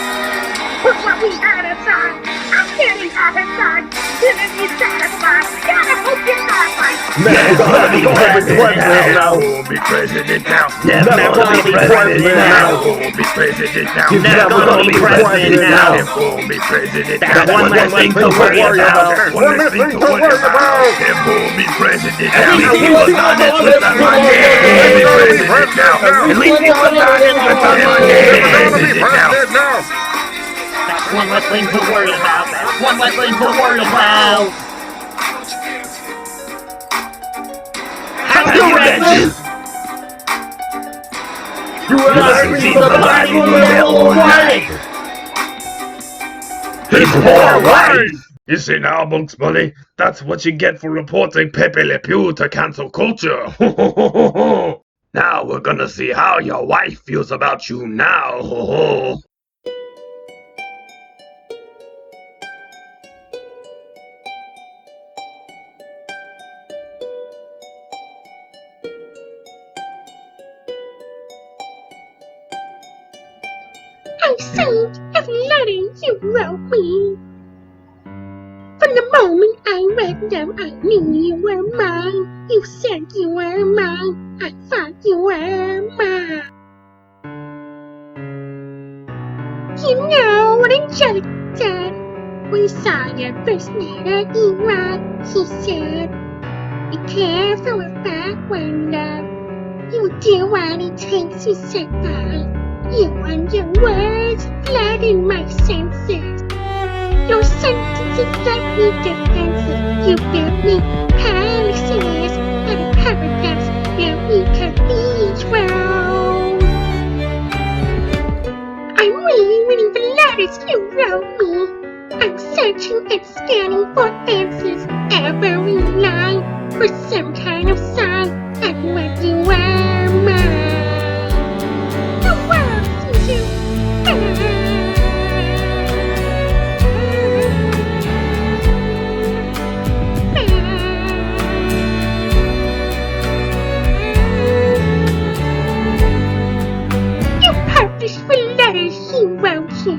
Put what we had aside. I'm standing at her side. Living me satisfied. Gotta hope you're not right. Never gonna be president now. Won't be president now. Never gonna be president now. Won't be president now. Never gonna be president now. Won't be president now. That's one less thing to worry about. One less thing to worry about. It won't be president now. At least he was honest with the money. Won't be president now. At least he was honest with the money. President now. That's one less thing to worry about. That's one less thing to worry about. Have you read this? You have read the Bible in your own life. His poor wife. You see now, Bugs Bunny, that's what you get for reporting Pepe Le Pew to cancel culture. Now we're gonna see how your wife feels about you now. I saved every letter you wrote me. From the moment I read them, I knew you were mine. You said you were mine. I thought you were mine. You know what Angelica said? We saw your first night at Eacker. She said, be careful with that window. You'll do what it takes to survive. You and your words flooding my senses. Your sentences left me defensive. You built me palaces and a paradise where we could be drowned. I'm reading the letters you wrote me. I'm searching and scanning for answers. Every line for some kind of sign. And when you were mine, the world seems to burn. You published the letters he wrote you.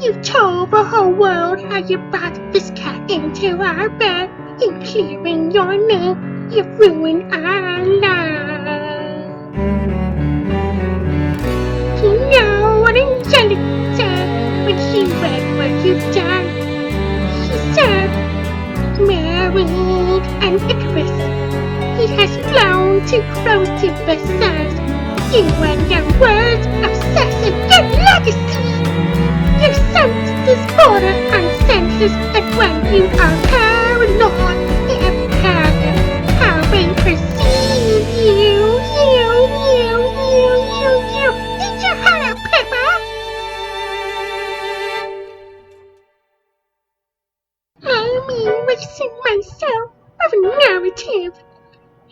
You told the whole world how you brought this cat into our bed. In clearing your name, you've ruined our lives. You know what Angelica said when she read what you've done? She said, married an Icarus. He has flown too close to the stars. You and your words obsessive your legacy. Your sentences border on senses, and when you are paranoid, they have pattern how they perceive you. Eat your heart out, Pepe! I'm erasing myself of a narrative.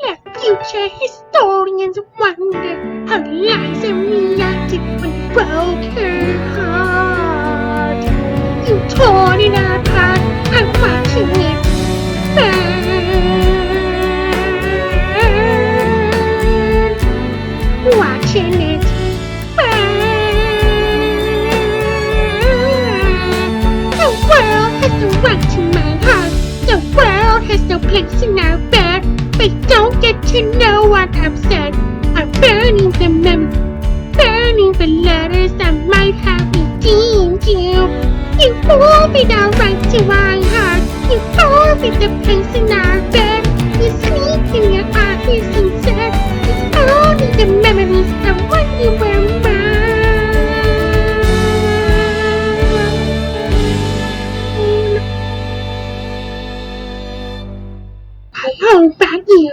Let future historians wonder how Eliza reacted when you broke her heart. You tore it apart, I'm watching it burn. Watching it burn. The world has no right to my heart. The world has no place in our bed. They don't get to know what I've said. I'm burning the memory, burning the letters that might have redeemed you. You forfeit our right to our heart. You forfeit the place in our bed. You sleep in your eyes and said, it's only the memories of when you were mine. How about you?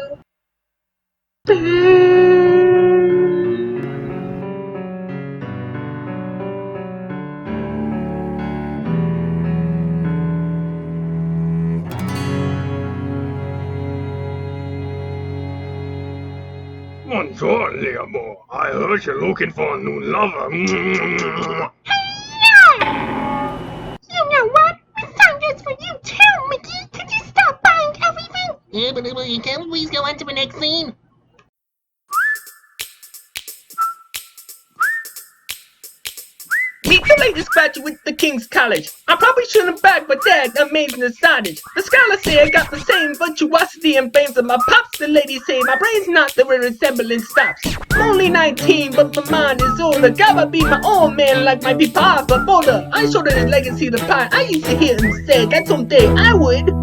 Bonjour, Leomore. I heard you're looking for a new lover. You know what? We found this for you too, Mickey. Could you stop buying everything? Yeah, but will you can please go on to the next scene? Meet the latest graduate at the King's College. I probably shouldn't brag, but Dad, amazing the signage. The scholars say I got the same virtuosity and brains of my pops. The ladies say my brain's not the resemblance stops. I'm only 19, but my mind is older. Gotta be my own man like my papa for folder. I showed her his legacy to pine. I used to hear him say that someday I would.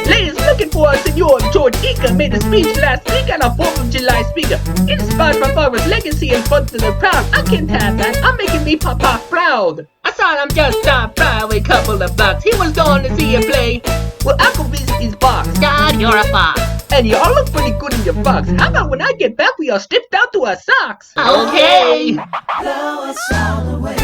Ladies looking for a senor. George Eacker made a speech last week at our 4th of July speaker. Inspired my father's legacy and front to the proud. I can't have that, I'm making me papa proud. I saw him just stop by a couple of blocks. He was going to see a play. Well, I go visit his box. God, you're a fox. And y'all look pretty good in your box. How about when I get back we all stripped out to our socks? Okay. Blow us all away.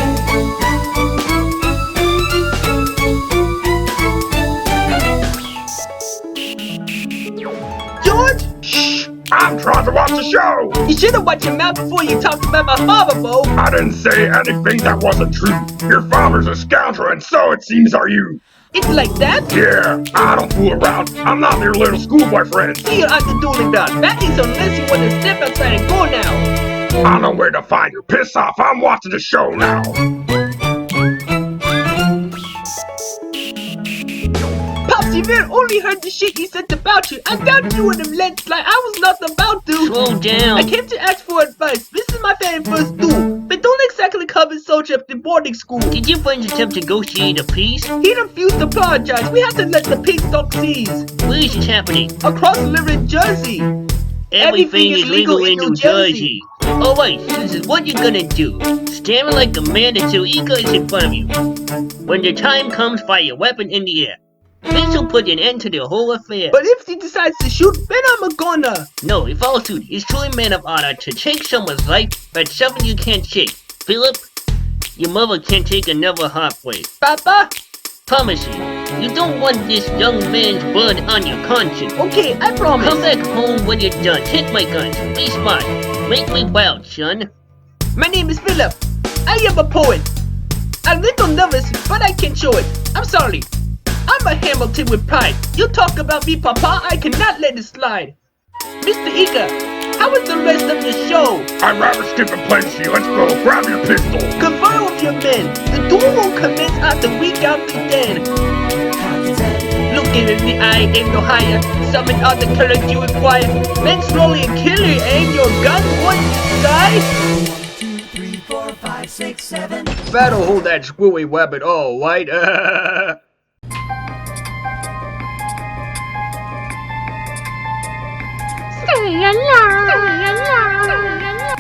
George? Shh! I'm trying to watch the show! You should have watched your mouth before you talked about my father, Bo. I didn't say anything that wasn't true. Your father's a scoundrel, and so it seems are you. It's like that? Yeah, I don't fool around. I'm not your little schoolboy friend. See you at the dueling dot. That is unless you want to step outside and go now. I know where to find you. Piss off, I'm watching the show now. Pops, you only heard the shit he said about you. I doubt you would have let like I was not about to. Slow down. I came to ask for advice. This is my very first duel. But don't charge of the boarding school. Did your friends attempt to negotiate a peace? He refused to apologize. We have to let the pig stock cease. Where is this happening? Across the river in Jersey. Everything is legal in New Jersey. Alright, this is what you're gonna do. Stand like a man until Eacker is in front of you. When the time comes, fire your weapon in the air. This will put an end to the whole affair. But if he decides to shoot, then I'm a goner. No, if all suit, it's truly man of honor to take someone's life, but something you can't shake. Philip, your mother can't take another heartbreak. Papa? Promise you don't want this young man's blood on your conscience. Okay, I promise. Come back home when you're done. Take my guns. Be smart. Make me proud, son. My name is Philip. I am a poet. A little nervous, but I can show it. I'm sorry. I'm a Hamilton with pride. You talk about me, Papa, I cannot let it slide. Mr. Eacker, how is the rest of the show? I'd rather skip and plenty. Let's go. Grab your pistol. Confer with your men. The duel will commence after we count to 10. Looking in the eye, aim no higher. Summon all the courage you require. Men slowly and killer, aim your gun towards the sky. 1, 2, 3, 4, 5, 6, 7. Better hold that screwy weapon, all right? Stay alive. Stay alive.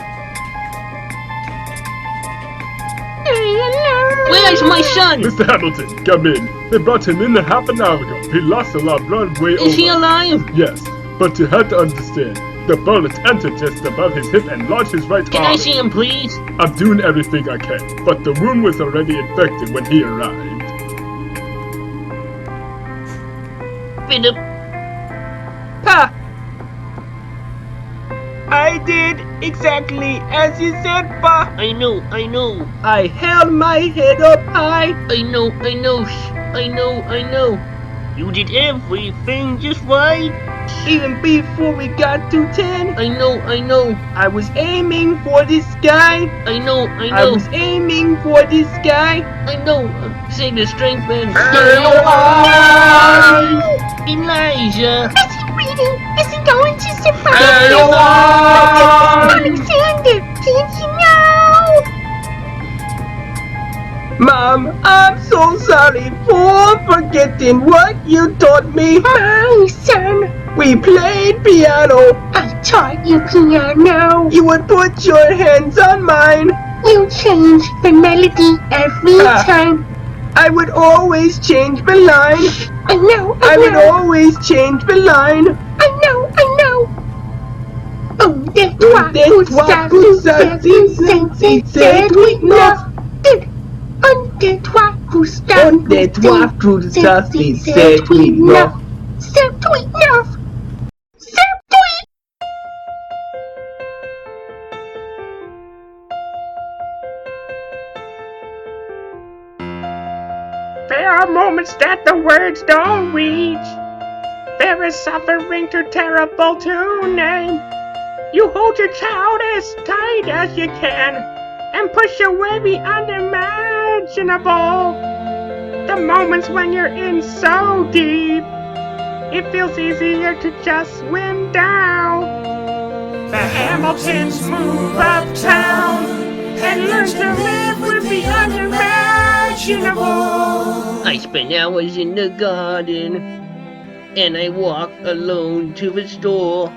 Stay alive. Where's my son? Mr. Hamilton, come in. They brought him in half an hour ago. He lost a lot of blood way over. Is he alive? Yes, but you had to understand. The bullet entered just above his hip and lodged his right Can arm. I see him, please? I'm doing everything I can, but the wound was already infected when he arrived. Philip. Pa! I did exactly as you said, Pa. I know. I held my head up high. I know. You did everything just right. Even before we got to 10. I know. I was aiming for the sky. I know. I was aiming for the sky. I know. Save the strength, man. Stay alive! Elijah. Is he breathing? Is he going to survive? Stay alive! Alexander, did you know? Mom, I'm so sorry for forgetting what you taught me. My son, We played piano. I taught you piano. You would put your hands on mine. You change the melody every time. I would always change the line. I know. I would always change the line. I know. Oh, des Un, deux, trois, pour ça, c'est oui, neuf. Un, deux, trois, pour ça, Un, deux, trois, pour ça, c'est oui, neuf. C'est oui, neuf. C'est oui. There are moments that the words don't reach. There is suffering too terrible to name. You hold your child as tight as you can and push away the unimaginable. The moments when you're in so deep, it feels easier to just swim down. The Hamiltons move uptown and learn to live with the unimaginable. I spent hours in the garden, and I walk alone to the store.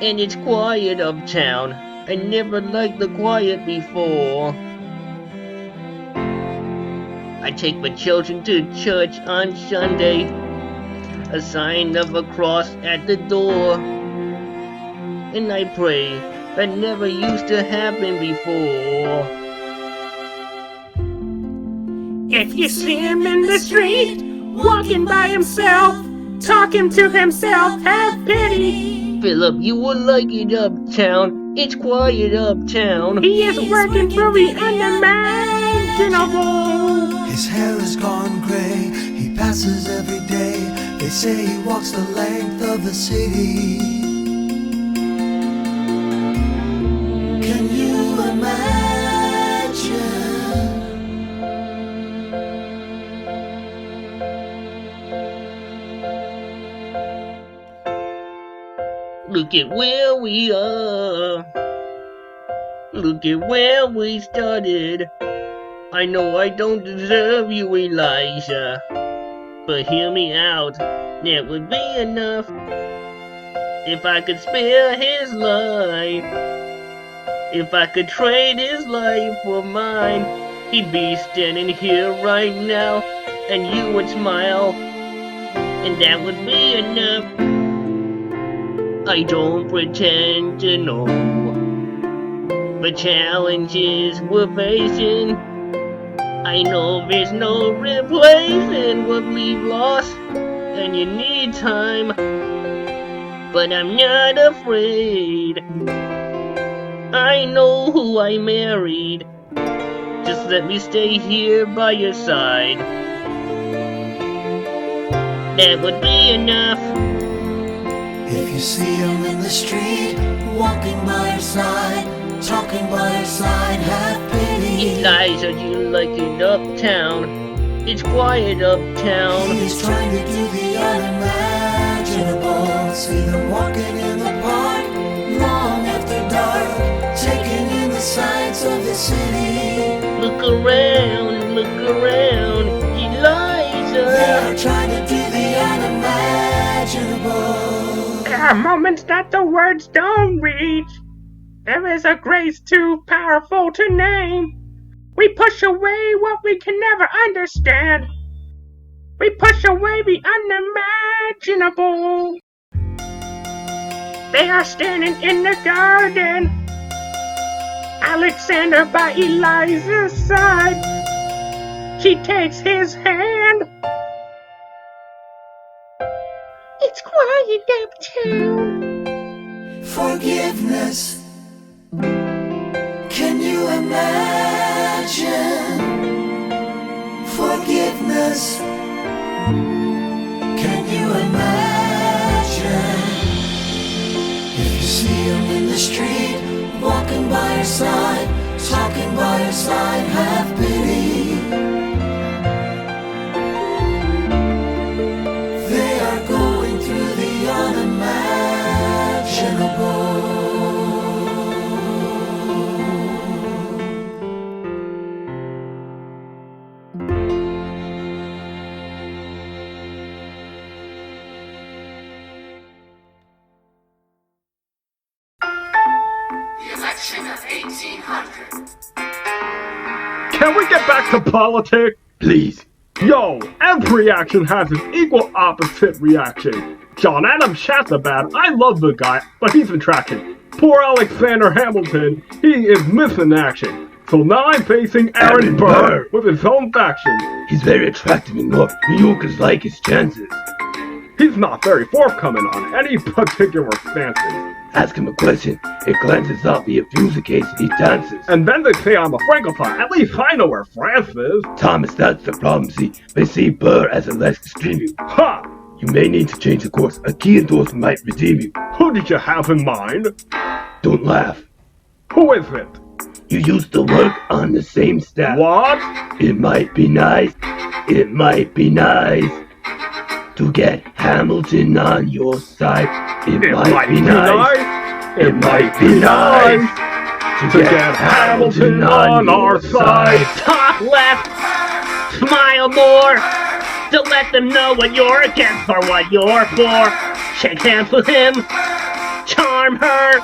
And it's quiet uptown. I never liked the quiet before. I take my children to church on Sunday, a sign of a cross at the door. And I pray that never used to happen before. If you see him in the street, walking by himself, talking to himself, have pity. Philip, you will like it uptown. It's quiet uptown. He is working for the unimaginable. His hair is gone gray, he passes every day. They say he walks the length of the city. Can you imagine? Look at where we are. Look at where we started. I know I don't deserve you, Eliza, but hear me out. That would be enough. If I could spare his life, if I could trade his life for mine, he'd be standing here right now, and you would smile, and that would be enough. I don't pretend to know the challenges we're facing. I know there's no replacing what we've lost, and you need time, but I'm not afraid. I know who I married. Just let me stay here by your side. That would be enough. If you see him in the street, walking by your side, talking by your side, have pity. Eliza, do you like it uptown? It's quiet uptown. He's trying to do the unimaginable. See them walking in the park, long after dark, taking in the sights of the city. Look around, Eliza. They're trying to do the unimaginable. There are moments that the words don't reach. There is a grace too powerful to name. We push away what we can never understand. We push away the unimaginable. They are standing in the garden. Alexander by Eliza's side. She takes his hand. It's quiet uptown. Forgiveness. Can you imagine? Forgiveness. Can you imagine? If you see him in the street, walking by your side, talking by your side, have pity. They are going through the unimaginable. Can we get back to politics? Please. Yo, every action has its equal opposite reaction. John Adams Chathabad, I love the guy, but he's in traction. Poor Alexander Hamilton, he is missing action. So now I'm facing Aaron Burr with his own faction. He's very attractive enough. New Yorkers like his chances. He's not very forthcoming on any particular stances. Ask him a question. It glances up, he obfuscates, he dances. And then they say I'm a francophone. At least I know where France is. Thomas, that's the problem, see. They see Burr as a less extreme view. Ha! You may need to change the course. A key endorsement might redeem you. Who did you have in mind? Don't laugh. Who is it? You used to work on the same staff. What? It might be nice to get Hamilton on your side. It might be nice to get Hamilton on our side. Talk less, smile more. To let them know what you're against or what you're for. Shake hands with him, charm her.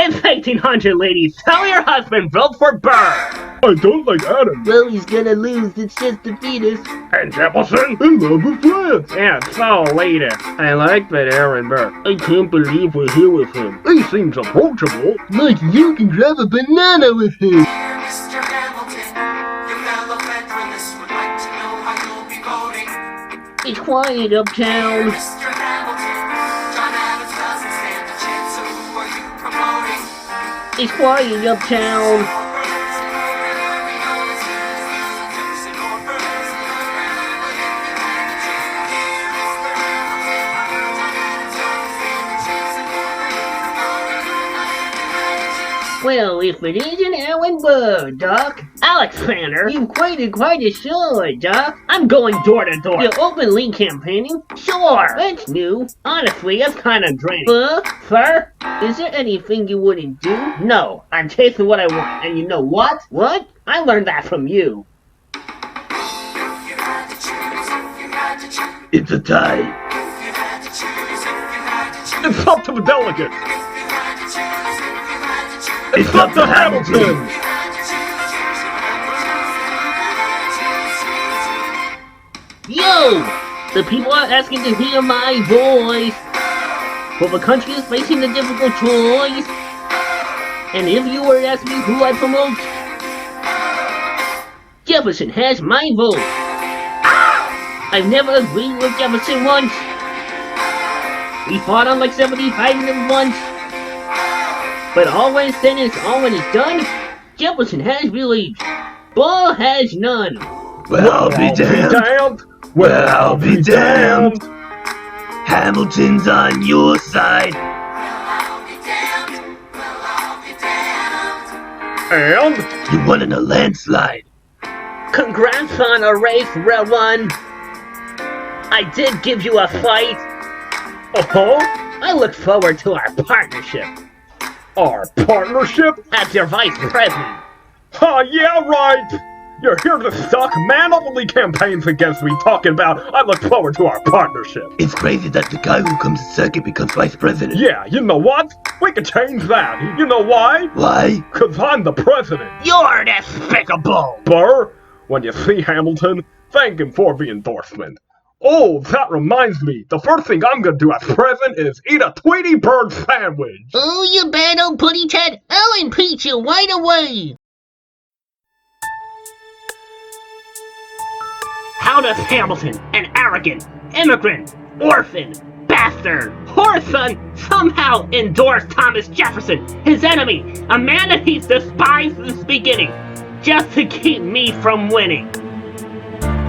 It's 1800, ladies. Tell your husband, vote for Burr. I don't like Adam. Well, he's gonna lose. It's just the fetus. And Jefferson in love with France. And so later. I like that Aaron Burr. I can't believe we're here with him. He seems approachable. Like you can grab a banana with him. Mr. Hamilton, your fellow Federalists would like to know how you'll be voting. It's quiet uptown. Mr. Hamilton, John Adams doesn't stand a chance, so who are you promoting? It's quiet uptown. Well, if it isn't Alan Burr, Doc. Alexander, you've quoted quite a show, Doc. I'm going door to door. You openly campaigning? Sure. That's new. Honestly, that's kind of draining. Sir, is there anything you wouldn't do? No, I'm chasing what I want. And you know what? What? I learned that from you. It's a tie. It's up to the delegates. It's up to Hamilton. Yo! The people are asking to hear my voice. Well, the country is facing a difficult choice. And if you were to ask me who I promote, Jefferson has my vote. I've never agreed with Jefferson once. We fought on like 75 of them once. But all when it's done is all when it's done. Jefferson has beliefs. Bull has none. Well, I'll be damned. Well, I'll be damned. Hamilton's on your side. And you won in a landslide. Congrats on a race well won. I did give you a fight. I look forward to our partnership. Our partnership? As your vice president. Yeah, right. You're here to suck man-only campaigns against me talking about I look forward to our partnership. It's crazy that the guy who comes second becomes vice president. Yeah, you know what? We could change that. You know why? Why? 'Cause I'm the president. You're despicable. Burr, when you see Hamilton, thank him for the endorsement. Oh, that reminds me. The first thing I'm gonna do as president is eat a Tweety Bird sandwich. Oh, you bad old putty tat. I'll impeach you right away. How does Hamilton, an arrogant, immigrant, orphan, bastard, whoreson, somehow endorse Thomas Jefferson, his enemy, a man that he's despised since the beginning, just to keep me from winning?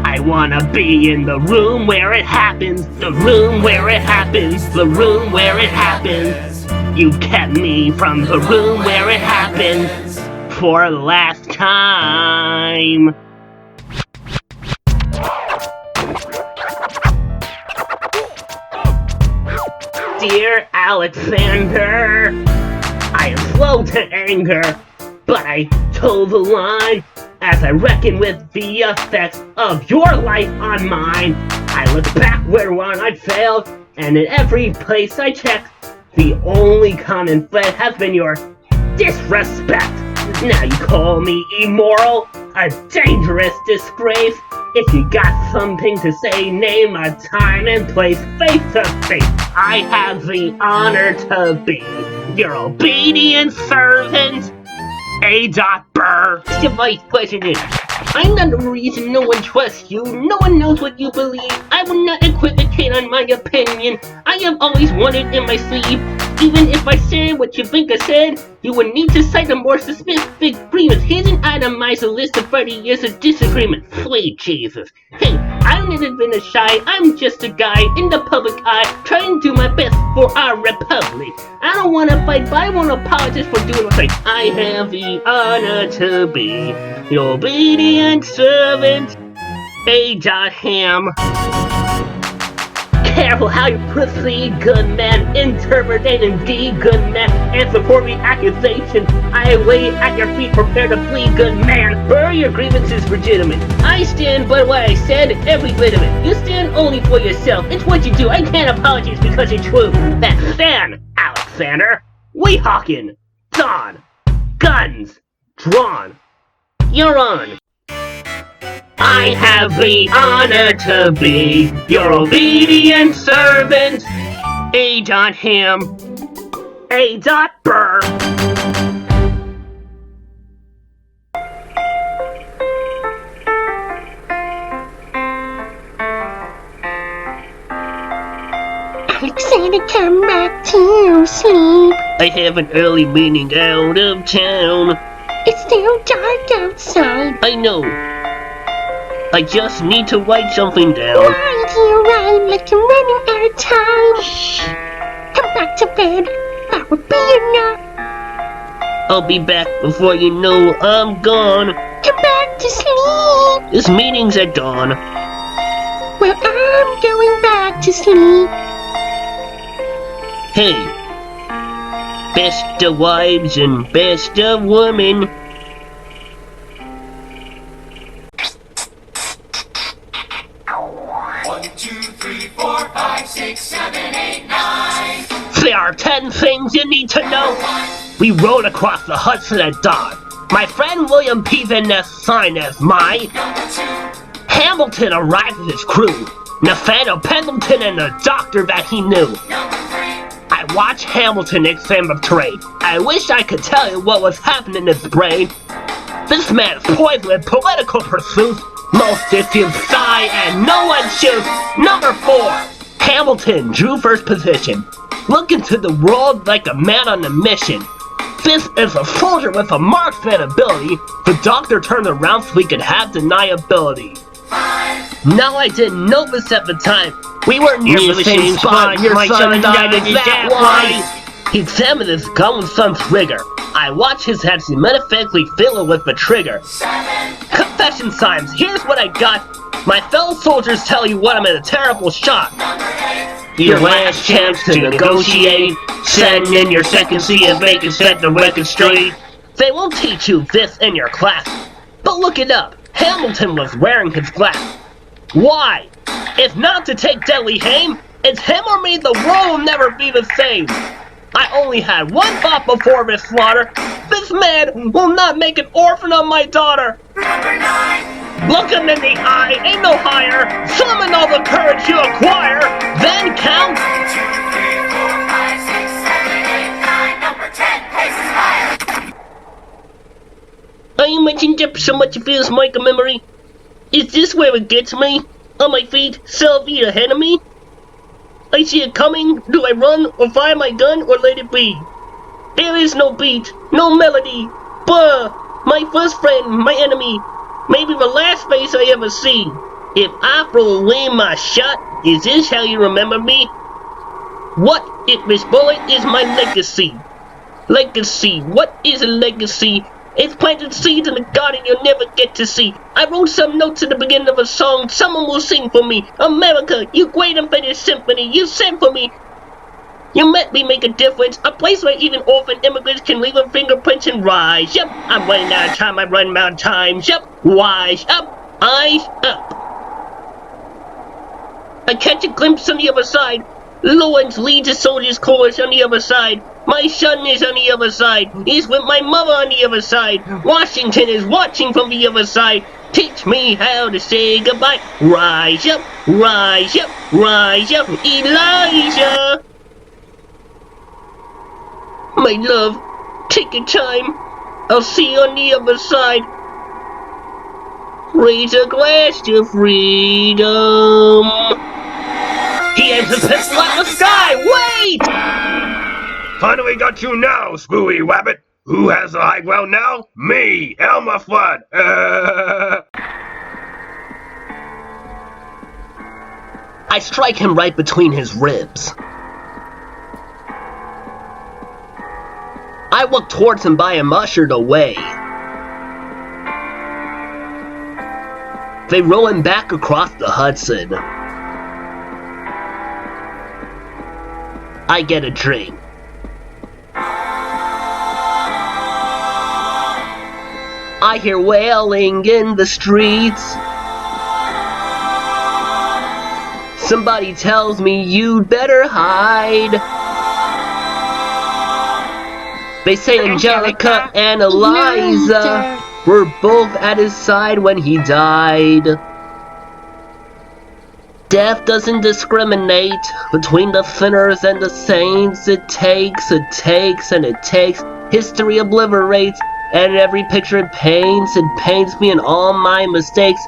I wanna be in the room where it happens, the room where it happens, the room where it happens. You kept me from the room where it happens for the last time. Dear Alexander, I am slow to anger, but I toe the line as I reckon with the effects of your life on mine. I look back where one I failed, and in every place I checked, the only common thread has been your disrespect. Now you call me immoral, a dangerous disgrace. If you got something to say, name a time and place, face to face. I have the honor to be your obedient servant, Aide Burr, Mr. Vice President. I'm not the reason no one trusts you. No one knows what you believe. I will not equivocate on my opinion. I have always wanted in my sleeve. Even if I said what you think I said, you would need to cite a more specific grievance. Here's an itemized list of 30 years of disagreement. Sweet Jesus. Hey, I've never been a shy. I'm just a guy in the public eye, trying to do my best for our republic. I don't want to fight, but I want to apologize for doing what's right. I have the honor to be your obedient servant, Aide Ham. Careful how you proceed, good man. Interpretate indeed, good man. Answer for the accusation. I lay at your feet, prepared to plead, good man. Burr, your grievance is legitimate. I stand by what I said, every bit of it. You stand only for yourself. It's what you do. I can't apologize because it's true. That's stand, Alexander. We hawkin'. Dawn. Guns. Drawn. You're on. I have the honor to be your obedient servant, Aide Ham, Aide Burr. Alexander, come back to sleep. I have an early meeting out of town. It's still dark outside. I know. I just need to write something down. Why do you rhyme like you're running out of time? Shh. Come back to bed. That would be enough. I'll be back before you know I'm gone. Come back to sleep. This meeting's at dawn. Well, I'm going back to sleep. Hey, best of wives and best of women. There are 10 things you need to know. We rode across the Hudson at dawn. My friend William P. Van Ness signed as my. Hamilton arrived with his crew. Nathaniel Pendleton and the doctor that he knew. I watched Hamilton examine the terrain. I wish I could tell you what was happening in his brain. This man's poised with political pursuits. Most is his thigh and no one shoots. Number 4. Hamilton drew first position. Look into the world like a man on a mission. This is a soldier with a marksman ability. The doctor turned around so we could have deniability. Now I didn't know this at the time. We were near the same spot. Your son died, is that why? He examined his gun with some trigger. I watched his hands metaphysically fiddle with the trigger. 7. Confession times. Here's what I got. My fellow soldiers tell you what I'm in a terrible shot. Your last chance to negotiate. Send in your second see if they can set the record straight. They won't teach you this in your class. But look it up. Hamilton was wearing his glass. Why? If not to take deadly aim, it's him or me, the world will never be the same. I only had one thought before this slaughter. This man will not make an orphan of my daughter. Number 9. Look him in the eye, ain't no higher. Summon all the courage you acquire, then count. 1, 2, 3, 4, 5, 6, 7, 8, 9. Number 10. Places higher. Are you mentioning Jefferson so much it feels like a memory? Is this where it gets me? On my feet, 7 feet ahead of me? I see it coming. Do I run or fire my gun or let it be? There is no beat, no melody. Burr, my first friend, my enemy. Maybe the last face I ever see. If I throw away my shot, is this how you remember me? What if this bullet is my legacy? Legacy, what is a legacy? It's planted seeds in a garden you'll never get to see. I wrote some notes at the beginning of a song, someone will sing for me. America, you great and finished symphony, you sent for me. You let me make a difference, a place where even orphan immigrants can leave their fingerprints and rise. Yep, I'm running out of time, I run out of time. Yep, wise up, eyes up. I catch a glimpse on the other side. Lawrence leads a soldier's chorus on the other side. My son is on the other side. He's with my mother on the other side. Washington is watching from the other side. Teach me how to say goodbye. Rise up, rise up, rise up, Eliza. My love, take your time. I'll see you on the other side. Raise a glass to freedom. He aims his pistol at the sky! Wait! Finally got you now, Spooey Wabbit. Who has the high ground now? Me, Elmer Fudd. I strike him right between his ribs. I walk towards him by him ushered away. They roll him back across the Hudson. I get a drink. I hear wailing in the streets. Somebody tells me you'd better hide. They say Angelica and Eliza were both at his side when he died. Death doesn't discriminate between the sinners and the saints. It takes, and it takes. History obliterates, and every picture it paints me in all my mistakes.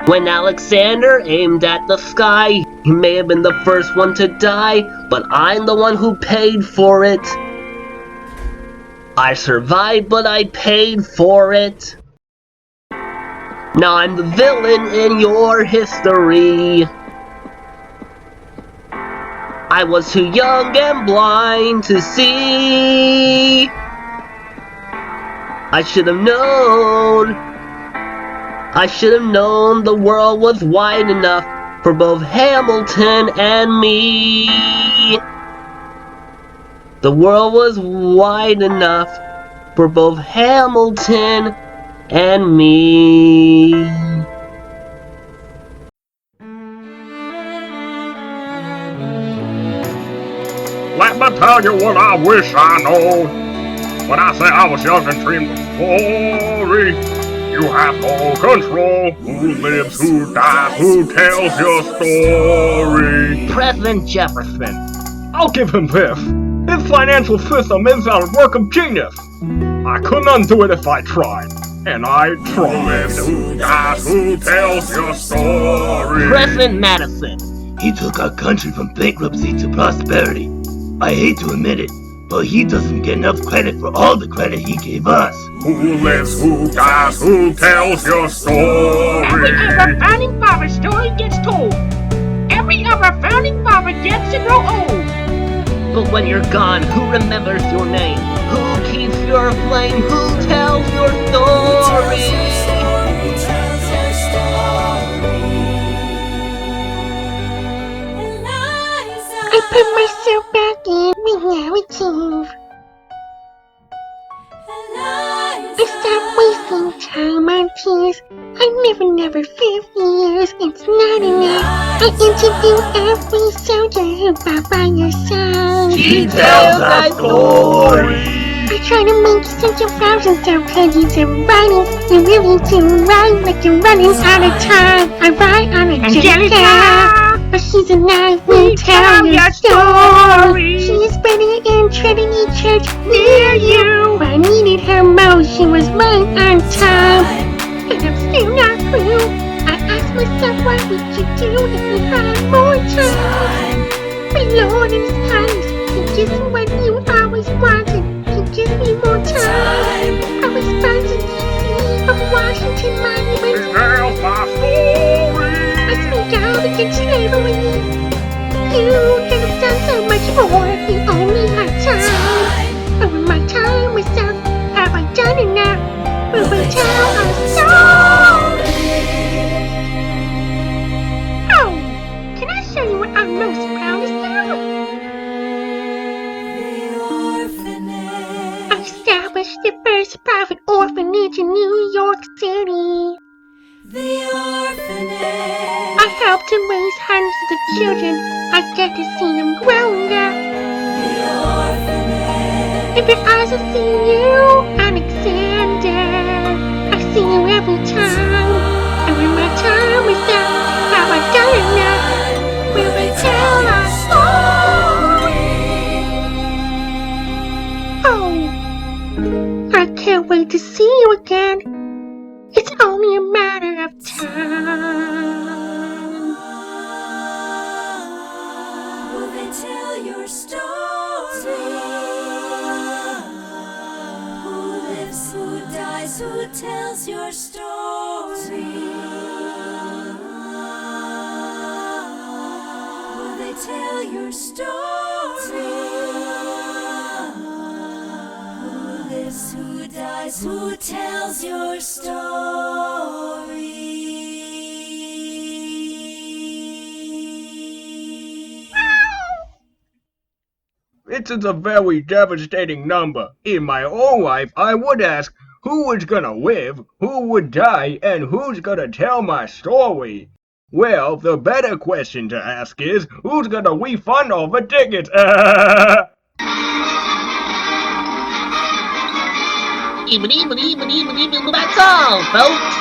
When Alexander aimed at the sky, he may have been the first one to die, but I'm the one who paid for it. I survived, but I paid for it. Now I'm the villain in your history. I was too young and blind to see I should have known. I should have known the world was wide enough for both Hamilton and me. The world was wide enough for both Hamilton and me. Let me tell you what I wish I know. When I say I was young and dreamed of glory, you have no control. Who lives, who dies, who tells your story? President Jefferson. I'll give him this. His financial system is a work of genius. I couldn't undo it if I tried. And I tried. Who dies, who tells your story? President Madison. He took our country from bankruptcy to prosperity. I hate to admit it, but he doesn't get enough credit for all the credit he gave us. Who lives, who dies, who tells your story? Every other founding father story gets told. Every other founding father gets to grow old. But when you're gone, who remembers your name? Who keeps your flame? Who tells your story? I put myself back in reality. I stopped wasting time on tears. I never feel fears. It's not enough. I interview every soldier who fought by your side. She tells our story. I try to make sense of thousands of pages of writing. You really do write like you're running out of time. I write on Angelica, but she's a lie. We tell your story. She's better in Trinity Church near you. I needed her most. She was right on time, and I'm still not through. I ask myself, what would you do if you had more time? But Lord, in His kindness, He gives me what you always wanted. He gives me more time. I was found in D.C. of Washington Monument. He tells my story. I speak out against slavery. You could have done so much more if you only had time. And when my time was up, have I done enough? Will we tell our story? Oh, can I show you what I'm most proudest of? I established the first private orphanage in New York City. The orphanage. I helped to raise hundreds of children. I get to see them growing up. The orphanage. If your eyes will see you, Alexander, I see you every time. And when my time is up, have I done enough? Will we tell our story? Oh, I can't wait to see you again. It's only a matter of time. Will they tell your story? Who lives, who dies, who tells your story? Will they tell your story? Who lives, who dies, who tells your story? This is a very devastating number. In my own life, I would ask, who is gonna live, who would die, and who's gonna tell my story? Well, the better question to ask is, who's gonna refund all the tickets? That's all, folks.